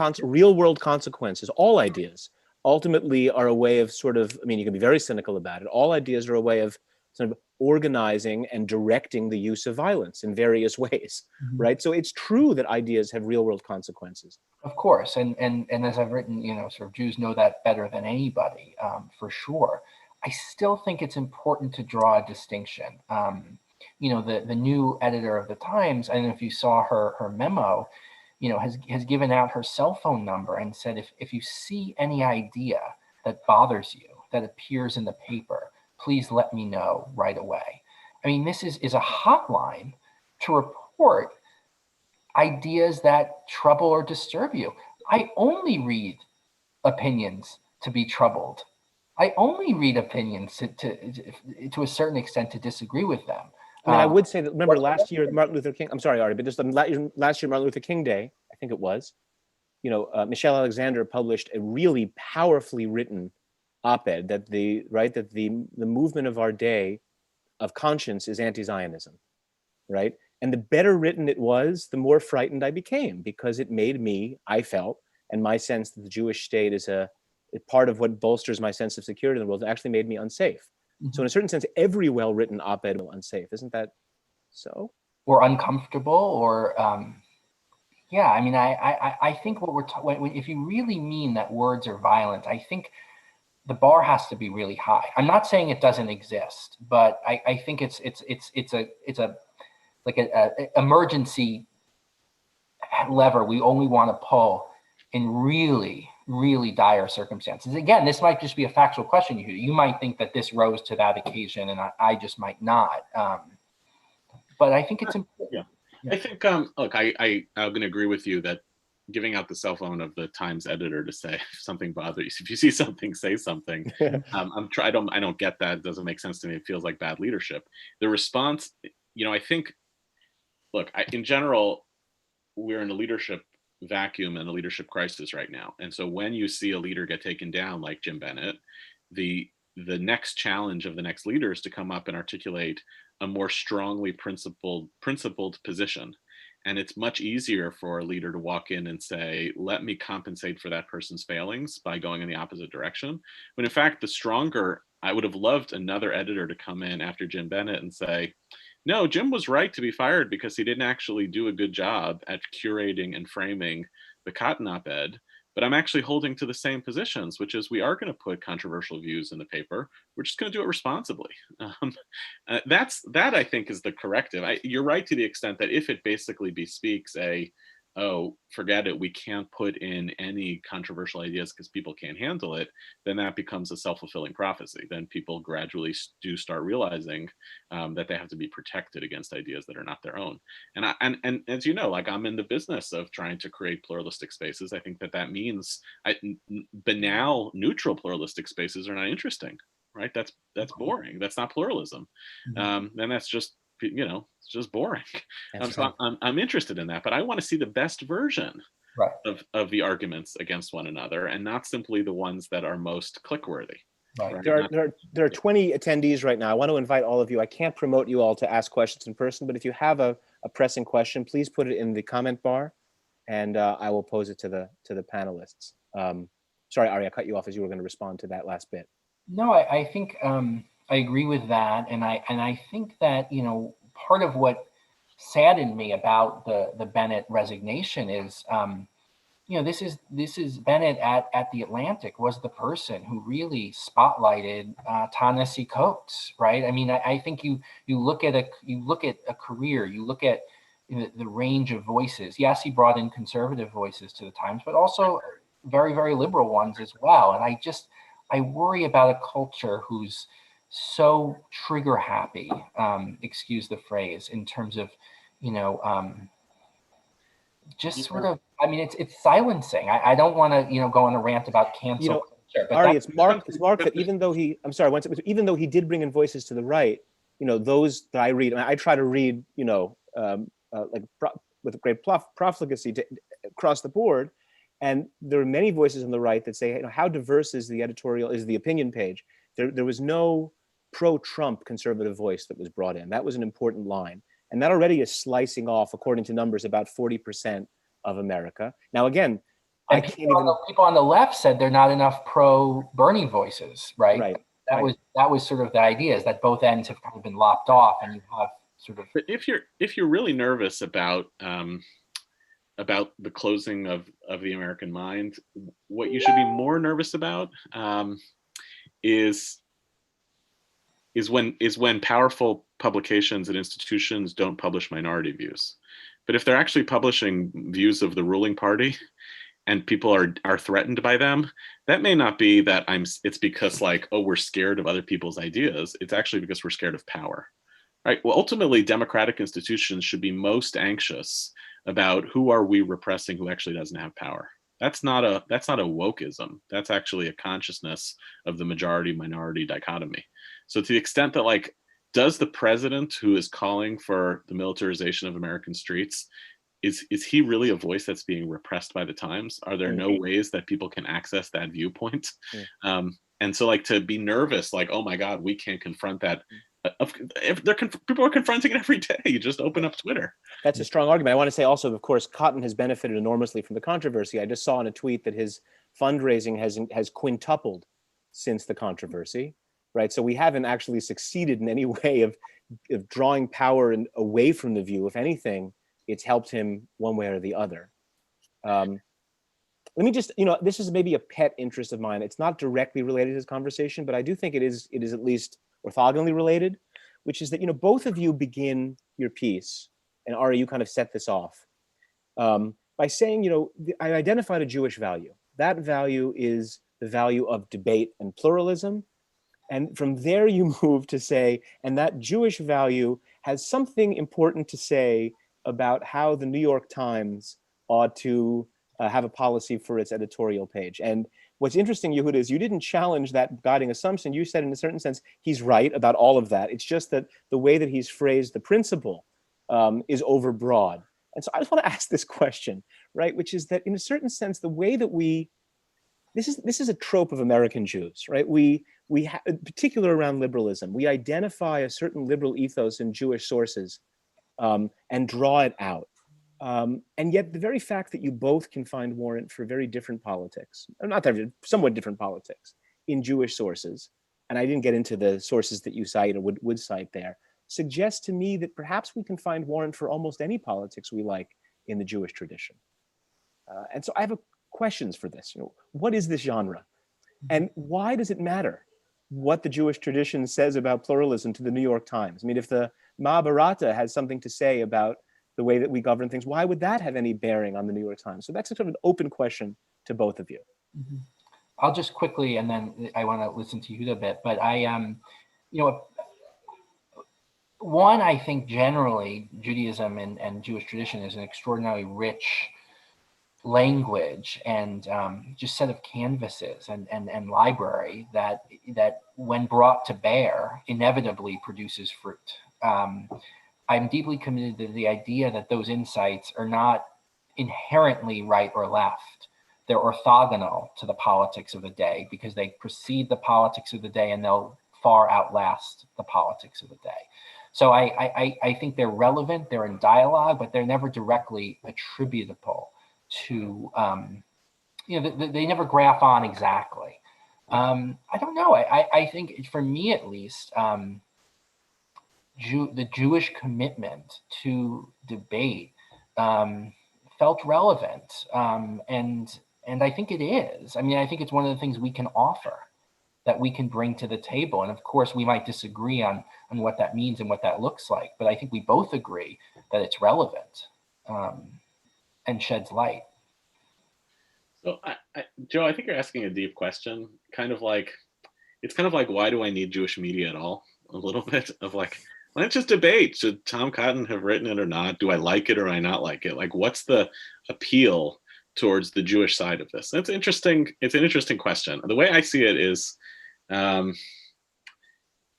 world consequences. All ideas ultimately are a way of sort of, I mean, you can be very cynical about it. All ideas are a way of sort of organizing and directing the use of violence in various ways, right? So it's true that ideas have real world consequences. Of course, and as I've written, sort of Jews know that better than anybody, for sure. I still think it's important to draw a distinction. The new editor of the Times, I don't know if you saw her memo, has given out her cell phone number and said, if you see any idea that bothers you, that appears in the paper, please let me know right away. I mean, this is a hotline to report ideas that trouble or disturb you. I only read opinions to be troubled. I only read opinions to a certain extent to disagree with them. I mean, I would say that, remember last year, Martin Luther King, I'm sorry, Ari, but just last year, Martin Luther King Day, I think it was, Michelle Alexander published a really powerfully written op-ed that the movement of our day of conscience is anti-Zionism, right? And the better written it was, the more frightened I became, because it made me, I felt, and my sense that the Jewish state is a part of what bolsters my sense of security in the world, actually made me unsafe. Mm-hmm. So in a certain sense, every well-written op-ed is unsafe. Isn't that so? Or uncomfortable, or yeah. I mean, I think what if you really mean that words are violent, I think the bar has to be really high. I'm not saying it doesn't exist, but I think it's a like a emergency lever we only want to pull in really, really dire circumstances. Again, this might just be a factual question. You might think that this rose to that occasion, and I just might not. But I think it's important. Yeah. I think, look, I'm going to agree with you that giving out the cell phone of the Times editor to say if something bothers you, if you see something, say something. I don't get that. It doesn't make sense to me. It feels like bad leadership. The response, I think, look, in general, we're in a leadership vacuum and a leadership crisis right now. And so when you see a leader get taken down like Jim Bennett, the next challenge of the next leader is to come up and articulate a more strongly principled position. And it's much easier for a leader to walk in and say, let me compensate for that person's failings by going in the opposite direction. When in fact, the stronger, I would have loved another editor to come in after Jim Bennett and say, no, Jim was right to be fired because he didn't actually do a good job at curating and framing the Cotton op-ed. But I'm actually holding to the same positions, which is we are going to put controversial views in the paper. We're just going to do it responsibly. That I think is the corrective. You're right to the extent that if it basically bespeaks oh, forget it, we can't put in any controversial ideas because people can't handle it, then that becomes a self-fulfilling prophecy. Then people gradually do start realizing that they have to be protected against ideas that are not their own. And as you know, like I'm in the business of trying to create pluralistic spaces. I think that means banal, neutral pluralistic spaces are not interesting, right? That's boring. That's not pluralism. Then that's just, it's just boring. So I'm interested in that, but I want to see the best version of the arguments against one another, and not simply the ones that are most click-worthy. Right. There are 20 attendees right now. I want to invite all of you. I can't promote you all to ask questions in person, but if you have a pressing question, please put it in the comment bar, and I will pose it to the panelists. Sorry, Ari, I cut you off as you were going to respond to that last bit. No, I think I agree with that, and I think that part of what saddened me about the Bennett resignation is this is Bennett at the Atlantic was the person who really spotlighted Ta-Nehisi Coates, right? I mean, I think you look at a career, you look at the range of voices. Yes, he brought in conservative voices to the Times, but also very, very liberal ones as well. And I worry about a culture who's so trigger happy, excuse the phrase, in terms of, just sort of, I mean, it's silencing. I don't want to, go on a rant about cancel culture. But Ari, it's Mark that even though even though he did bring in voices to the right, those that I read, I try to read, with great profligacy across the board. And there are many voices on the right that say, how diverse is the opinion page? There was no pro-Trump conservative voice that was brought in. That was an important line. And that already is slicing off, according to numbers, about 40% of America. Now, again, and people on the left said there are not enough pro-Bernie voices, right? Right. That was sort of the idea, is that both ends have kind of been lopped off, and you have sort of. But if you're really nervous about the closing of the American mind, what you should be more nervous about is when powerful publications and institutions don't publish minority views. But if they're actually publishing views of the ruling party and people are threatened by them, that may not be that it's because we're scared of other people's ideas. It's actually because we're scared of power. Right. Well, ultimately, democratic institutions should be most anxious about who are we repressing who actually doesn't have power. That's not a wokeism. That's actually a consciousness of the majority minority dichotomy. So to the extent that does the president who is calling for the militarization of American streets, is he really a voice that's being repressed by the Times? Are there no ways that people can access that viewpoint? And so like to be nervous, like, oh my God, we can't confront that. If people are confronting it every day, you just open up Twitter. That's a strong argument. I want to say also, of course, Cotton has benefited enormously from the controversy. I just saw in a tweet that his fundraising has quintupled since the controversy, right? So we haven't actually succeeded in any way of drawing power away from the View. If anything, it's helped him one way or the other. Let me just, this is maybe a pet interest of mine. It's not directly related to this conversation, but I do think it is at least orthogonally related, which is that, both of you begin your piece, and Ari, you kind of set this off, by saying, I identified a Jewish value. That value is the value of debate and pluralism. And from there you move to say, and that Jewish value has something important to say about how the New York Times ought to have a policy for its editorial page. And what's interesting, Yehuda, is you didn't challenge that guiding assumption. You said, in a certain sense, he's right about all of that. It's just that the way that he's phrased the principle is overbroad. And so I just want to ask this question, right? Which is that, in a certain sense, the way that this is a trope of American Jews, right? We in particular around liberalism, we identify a certain liberal ethos in Jewish sources and draw it out. And yet the very fact that you both can find warrant for very different politics, or not that somewhat different politics in Jewish sources, and I didn't get into the sources that you cite or would cite there, suggests to me that perhaps we can find warrant for almost any politics we like in the Jewish tradition. And so I have questions for this. What is this genre? And why does it matter what the Jewish tradition says about pluralism to the New York Times? I mean, if the Mahabharata has something to say about the way that we govern things, why would that have any bearing on the New York Times? So that's sort of an open question to both of you. Mm-hmm. I'll just quickly, and then I want to listen to you a bit, but one, I think generally Judaism and Jewish tradition is an extraordinarily rich language and just set of canvases and library that when brought to bear inevitably produces fruit. I'm deeply committed to the idea that those insights are not inherently right or left. They're orthogonal to the politics of the day because they precede the politics of the day and they'll far outlast the politics of the day. So I think they're relevant, they're in dialogue, but they're never directly attributable to, they never graph on exactly. I don't know, I think for me at least, the Jewish commitment to debate felt relevant, and I think it is. I mean, I think it's one of the things we can offer, that we can bring to the table. And of course, we might disagree on what that means and what that looks like, but I think we both agree that it's relevant and sheds light. So, Joe, I think you're asking a deep question. It's kind of like, why do I need Jewish media at all? A little bit of like, let's just debate. Should Tom Cotton have written it or not? Do I like it or do I not like it? Like, what's the appeal towards the Jewish side of this? That's interesting. It's an interesting question. The way I see it is,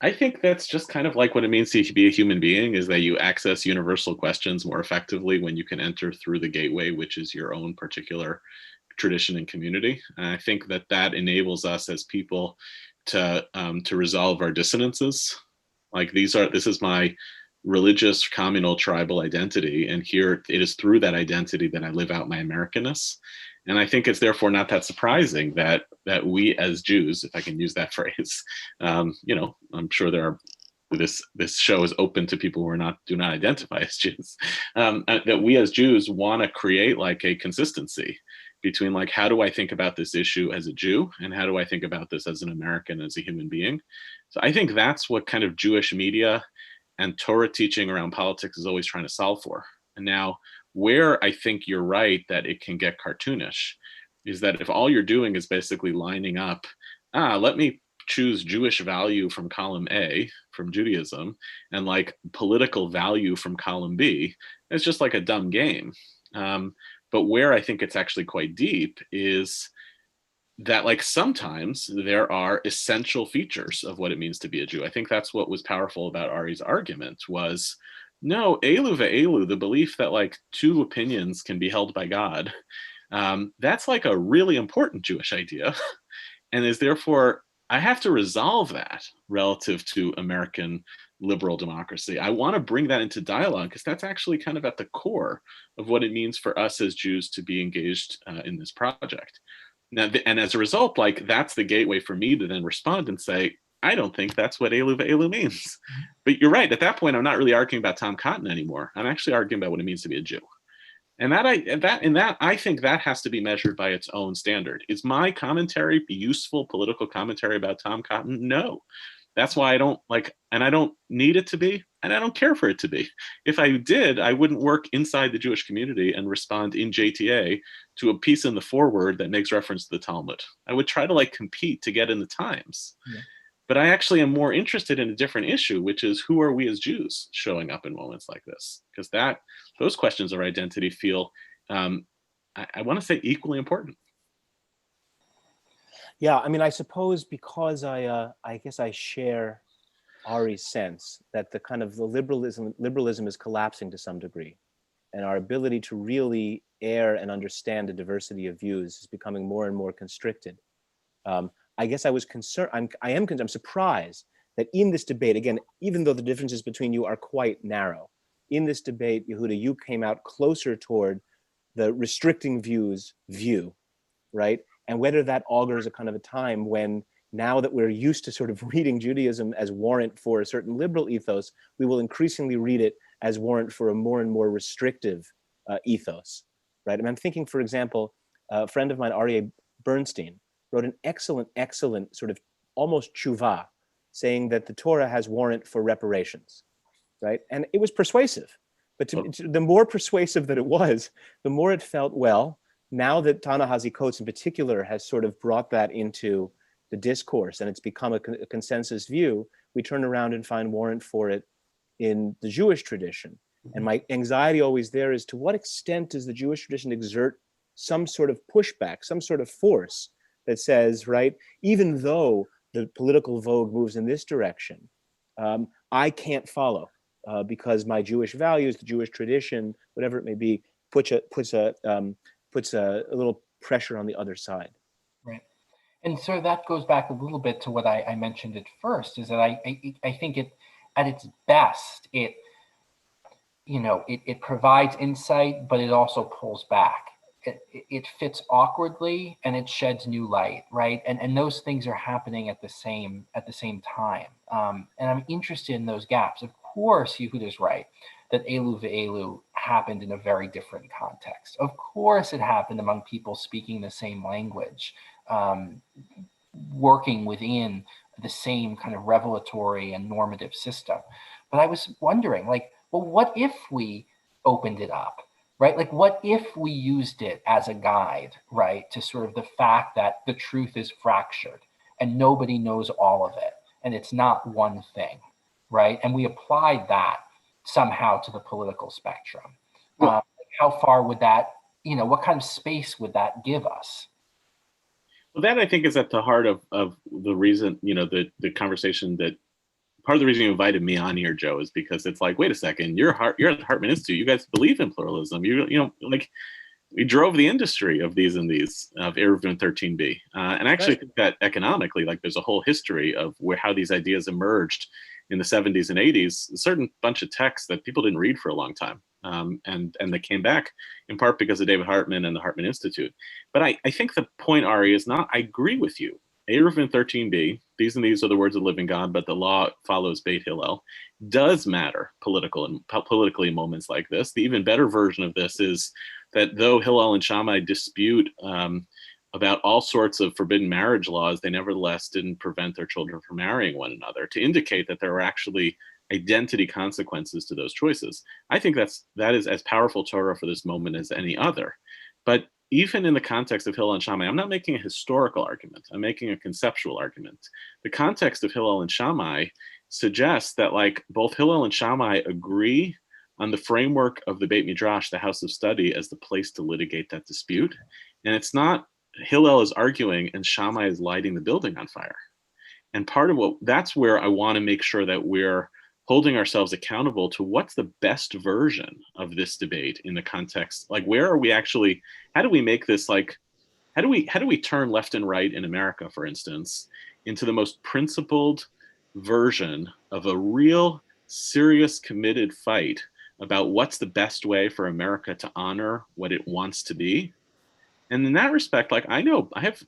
I think that's just kind of like what it means to be a human being, is that you access universal questions more effectively when you can enter through the gateway, which is your own particular tradition and community. And I think that enables us as people to resolve our dissonances. Like this is my religious, communal, tribal identity, and here it is through that identity that I live out my Americanness. And I think it's therefore not that surprising that we as Jews, if I can use that phrase, I'm sure this show is open to people who do not identify as Jews, that we as Jews want to create like a consistency between like, how do I think about this issue as a Jew, and how do I think about this as an American, as a human being? So I think that's what kind of Jewish media and Torah teaching around politics is always trying to solve for. And now, where I think you're right that it can get cartoonish is that if all you're doing is basically lining up, let me choose Jewish value from column A from Judaism and like political value from column B, it's just like a dumb game. But where I think it's actually quite deep is that like sometimes there are essential features of what it means to be a Jew. I think that's what was powerful about Ari's argument was, no, elu ve'elu, the belief that like two opinions can be held by God, that's like a really important Jewish idea and is therefore, I have to resolve that relative to American liberal democracy. I want to bring that into dialogue because that's actually kind of at the core of what it means for us as Jews to be engaged in this project. Now, and as a result, like that's the gateway for me to then respond and say, I don't think that's what Elu Ve'elu means. But you're right. At that point, I'm not really arguing about Tom Cotton anymore. I'm actually arguing about what it means to be a Jew. And I think that has to be measured by its own standard. Is my commentary useful political commentary about Tom Cotton? No. That's why I don't like, and I don't need it to be, and I don't care for it to be. If I did, I wouldn't work inside the Jewish community and respond in JTA to a piece in the foreword that makes reference to the Talmud. I would try to like compete to get in the Times. Yeah. But I actually am more interested in a different issue, which is who are we as Jews showing up in moments like this? Because those questions of identity feel, I want to say, equally important. Yeah, I mean, I suppose because I guess I share Ari's sense that the kind of the liberalism is collapsing to some degree, and our ability to really air and understand a diversity of views is becoming more and more constricted. I guess I was concerned. I'm surprised that in this debate, again, even though the differences between you are quite narrow, in this debate, Yehuda, you came out closer toward the restricting view, right? And whether that augurs a kind of a time when, now that we're used to sort of reading Judaism as warrant for a certain liberal ethos, we will increasingly read it as warrant for a more and more restrictive ethos, right? And I'm thinking, for example, a friend of mine, Aryeh Bernstein, wrote an excellent sort of almost tshuva, saying that the Torah has warrant for reparations, right? And it was persuasive, but the more persuasive that it was, the more it felt, well, now that Ta-Nehisi Coates in particular has sort of brought that into the discourse and it's become a consensus view, we turn around and find warrant for it in the Jewish tradition. And my anxiety always there is, to what extent does the Jewish tradition exert some sort of pushback, some sort of force that says, right, even though the political vogue moves in this direction, I can't follow because my Jewish values, the Jewish tradition, whatever it may be, puts a little pressure on the other side. Right. And so that goes back a little bit to what I mentioned at first, is that I think it, at its best, it provides insight, but it also pulls back. It fits awkwardly and it sheds new light, right? And those things are happening at the same time. And I'm interested in those gaps. Of course, Yehuda's right that Elu Ve'elu happened in a very different context. Of course, it happened among people speaking the same language, working within the same kind of revelatory and normative system. But I was wondering, like, well, what if we opened it up? Right? Like, what if we used it as a guide, right, to sort of the fact that the truth is fractured and nobody knows all of it and it's not one thing, right? And we applied that somehow to the political spectrum. Well, how far would that, what kind of space would that give us? Well, that I think is at the heart of the reason, the conversation that, part of the reason you invited me on here, Joe, is because it's like, wait a second, you're at the Hartman Institute. You guys believe in pluralism. Like we drove the industry of these of Eruvin 13b. And I actually think that economically, like there's a whole history of how these ideas emerged in the 70s and 80s, a certain bunch of texts that people didn't read for a long time. And they came back in part because of David Hartman and the Hartman Institute. But I think the point, Ari, is not, I agree with you. Eruvin 13b, these and these are the words of the living God, but the law follows Beit Hillel, does matter politically in moments like this. The even better version of this is that though Hillel and Shammai dispute about all sorts of forbidden marriage laws, they nevertheless didn't prevent their children from marrying one another, to indicate that there were actually identity consequences to those choices. I think that is as powerful Torah for this moment as any other. But even in the context of Hillel and Shammai, I'm not making a historical argument. I'm making a conceptual argument. The context of Hillel and Shammai suggests that, like, both Hillel and Shammai agree on the framework of the Beit Midrash, the house of study, as the place to litigate that dispute. And it's not Hillel is arguing and Shammai is lighting the building on fire. And that's where I want to make sure that we're holding ourselves accountable to what's the best version of this debate in the context, like where are we actually, how do we make this, like, how do we turn left and right in America, for instance, into the most principled version of a real serious committed fight about what's the best way for America to honor what it wants to be. And in that respect, like, I know I have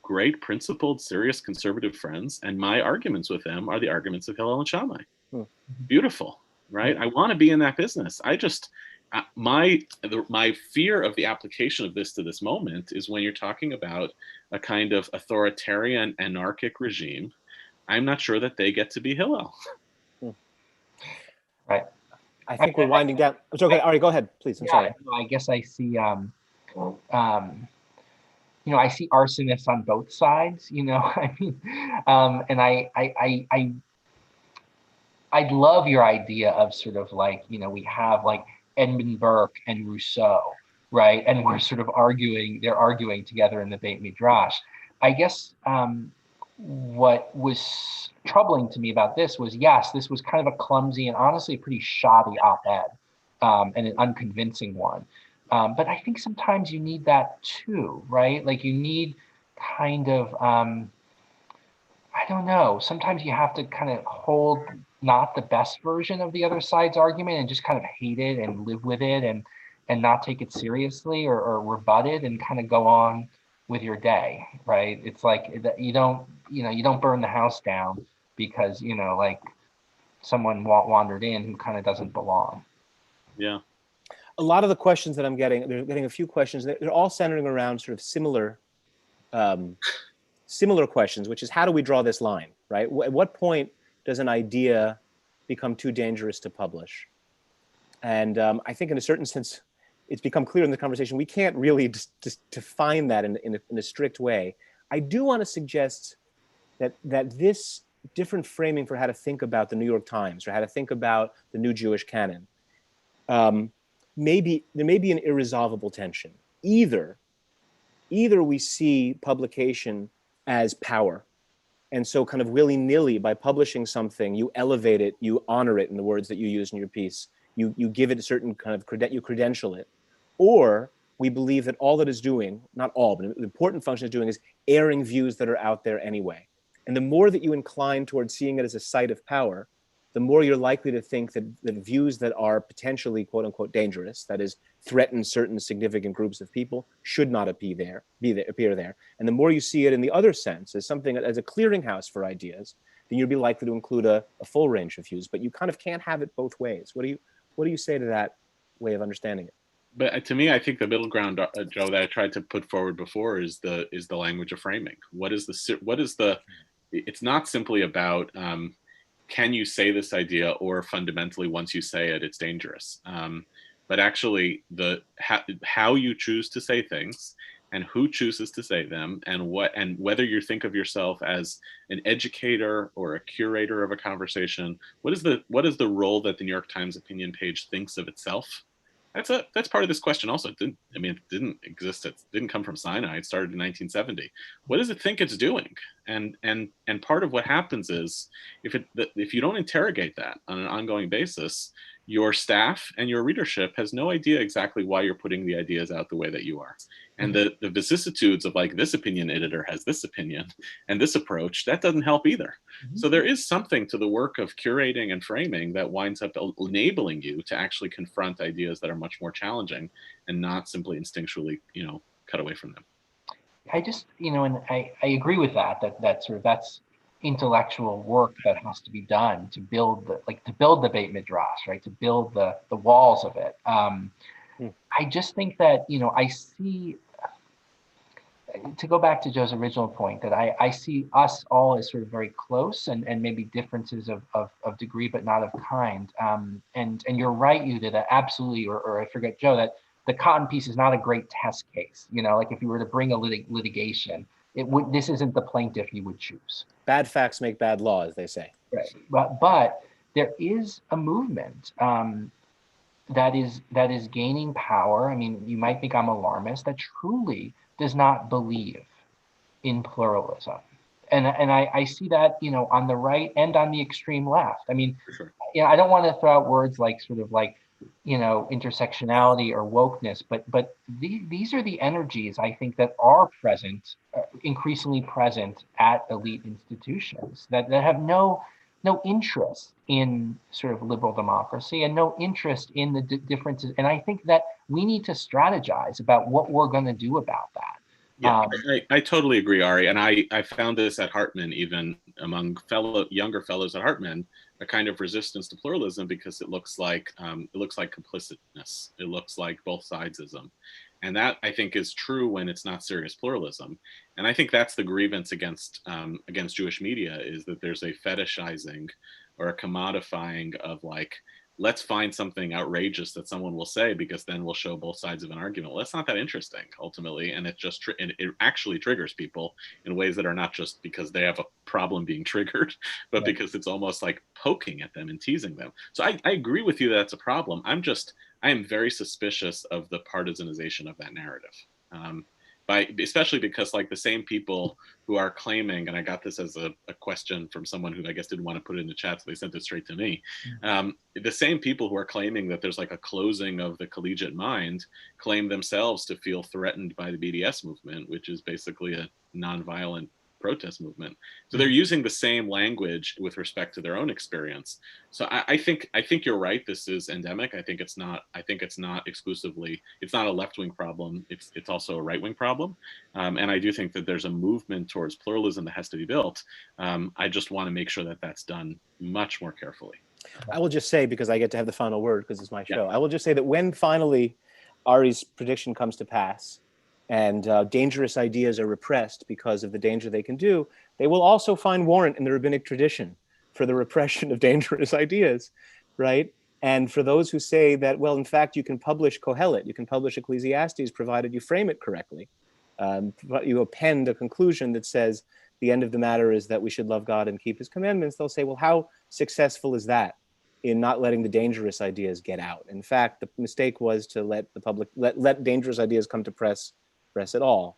great principled, serious conservative friends, and my arguments with them are the arguments of Hillel and Shammai. Beautiful, right? I want to be in that business. I just, my fear of the application of this to this moment is when you're talking about a kind of authoritarian, anarchic regime, I'm not sure that they get to be Hillel. Right. I think we're winding down. It's okay. Ari, go ahead, please. I'm sorry. I guess I see, you know, I see arsonists on both sides, you know, I mean, and I love your idea of sort of like, you know, we have like Edmund Burke and Rousseau, right? And we're sort of they're arguing together in the Beit Midrash. I guess what was troubling to me about this was, yes, this was kind of a clumsy and honestly a pretty shoddy op-ed and an unconvincing one. But I think sometimes you need that too, right? Like you need kind of, I don't know, sometimes you have to kind of hold not the best version of the other side's argument and just kind of hate it and live with it and not take it seriously or rebut it and kind of go on with your day, right? It's like you don't burn the house down because, you know, like someone wandered in who kind of doesn't belong. Yeah. A lot of the questions that I'm getting, they're getting a few questions. They're all centering around sort of similar questions, which is how do we draw this line, right? At what point does an idea become too dangerous to publish? And I think in a certain sense, it's become clear in the conversation, we can't really just define that in a strict way. I do want to suggest that this different framing for how to think about the New York Times or how to think about the new Jewish canon, there may be an irresolvable tension. Either we see publication as power, and so kind of willy-nilly by publishing something, you elevate it, you honor it in the words that you use in your piece, you give it a certain kind of you credential it, or we believe that all that is doing, not all, but the important function is doing is airing views that are out there anyway. And the more that you incline towards seeing it as a site of power, the more you're likely to think that the views that are potentially quote unquote dangerous, that is threaten certain significant groups of people, should not appear there. And the more you see it in the other sense as something, as a clearinghouse for ideas, then you'll be likely to include a full range of views, but you kind of can't have it both ways. What do you say to that way of understanding it? But to me, I think the middle ground, Joe, that I tried to put forward before is the language of framing. It's not simply about, can you say this idea, or fundamentally once you say it, it's dangerous. But actually how you choose to say things and who chooses to say them and whether you think of yourself as an educator or a curator of a conversation, what is the role that the New York Times opinion page thinks of itself? That's part of this question also. It didn't exist. It didn't come from Sinai. It started in 1970. What does it think it's doing? And part of what happens is if you don't interrogate that on an ongoing basis, your staff and your readership has no idea exactly why you're putting the ideas out the way that you are. And the vicissitudes of like, this opinion editor has this opinion and this approach, that doesn't help either. So there is something to the work of curating and framing that winds up enabling you to actually confront ideas that are much more challenging and not simply instinctually, cut away from them. I just, and I agree with that's intellectual work that has to be done to build the Beit Midrash, right? To build the walls of it. I just think that, I see, to go back to Joe's original point, that I see us all as sort of very close and maybe differences of degree, but not of kind. And you're right, Yuda, that absolutely, or I forget, Joe, that the Cotton piece is not a great test case. Like if you were to bring a litigation, this isn't the plaintiff you would choose. Bad facts make bad law, as they say. Right. But there is a movement that is gaining power. I mean, you might think I'm alarmist, that truly does not believe in pluralism. And I see that, on the right and on the extreme left. I mean, For sure. I don't want to throw out words like sort of like intersectionality or wokeness, but these are the energies I think that are present, increasingly present at elite institutions that have no interest in sort of liberal democracy and no interest in the differences. And I think that we need to strategize about what we're going to do about that. Yeah, I totally agree, Ari. And I found this at Hartman, even among younger fellows at Hartman, a kind of resistance to pluralism because it looks like complicitness. It looks like both sidesism. And that I think is true when it's not serious pluralism. And I think that's the grievance against Jewish media, is that there's a fetishizing or a commodifying of like, let's find something outrageous that someone will say because then we'll show both sides of an argument. Well, that's not that interesting ultimately, and it just it actually triggers people in ways that are not just because they have a problem being triggered, but because it's almost like poking at them and teasing them. So I agree with you that that's a problem. I am very suspicious of the partisanization of that narrative. Especially because like the same people who are claiming, and I got this as a question from someone who I guess didn't want to put it in the chat, so they sent it straight to me. The same people who are claiming that there's like a closing of the collegiate mind claim themselves to feel threatened by the BDS movement, which is basically a nonviolent protest movement. So they're using the same language with respect to their own experience. So I think you're right. This is endemic. I think it's not exclusively. It's not a left-wing problem. It's also a right-wing problem. And I do think that there's a movement towards pluralism that has to be built. I just want to make sure that that's done much more carefully. I will just say, because I get to have the final word because it's my show, I will just say that when finally Ari's prediction comes to pass, and dangerous ideas are repressed because of the danger they can do, they will also find warrant in the rabbinic tradition for the repression of dangerous ideas, right? And for those who say that, well, in fact, you can publish Kohelet, you can publish Ecclesiastes, provided you frame it correctly. You append a conclusion that says the end of the matter is that we should love God and keep his commandments. They'll say, well, how successful is that in not letting the dangerous ideas get out? In fact, the mistake was to let the public, let dangerous ideas come to press at all.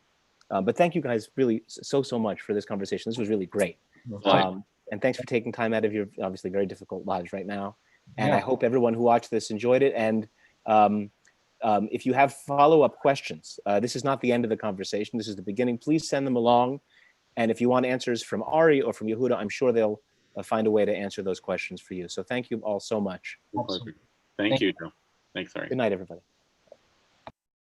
But thank you guys really so much for this conversation. This was really great. And thanks for taking time out of your obviously very difficult lives right now. And I hope everyone who watched this enjoyed it. And if you have follow-up questions, this is not the end of the conversation. This is the beginning. Please send them along. And if you want answers from Ari or from Yehuda, I'm sure they'll find a way to answer those questions for you. So thank you all so much. Thank you, Joe. Thanks, Ari. Good night, everybody.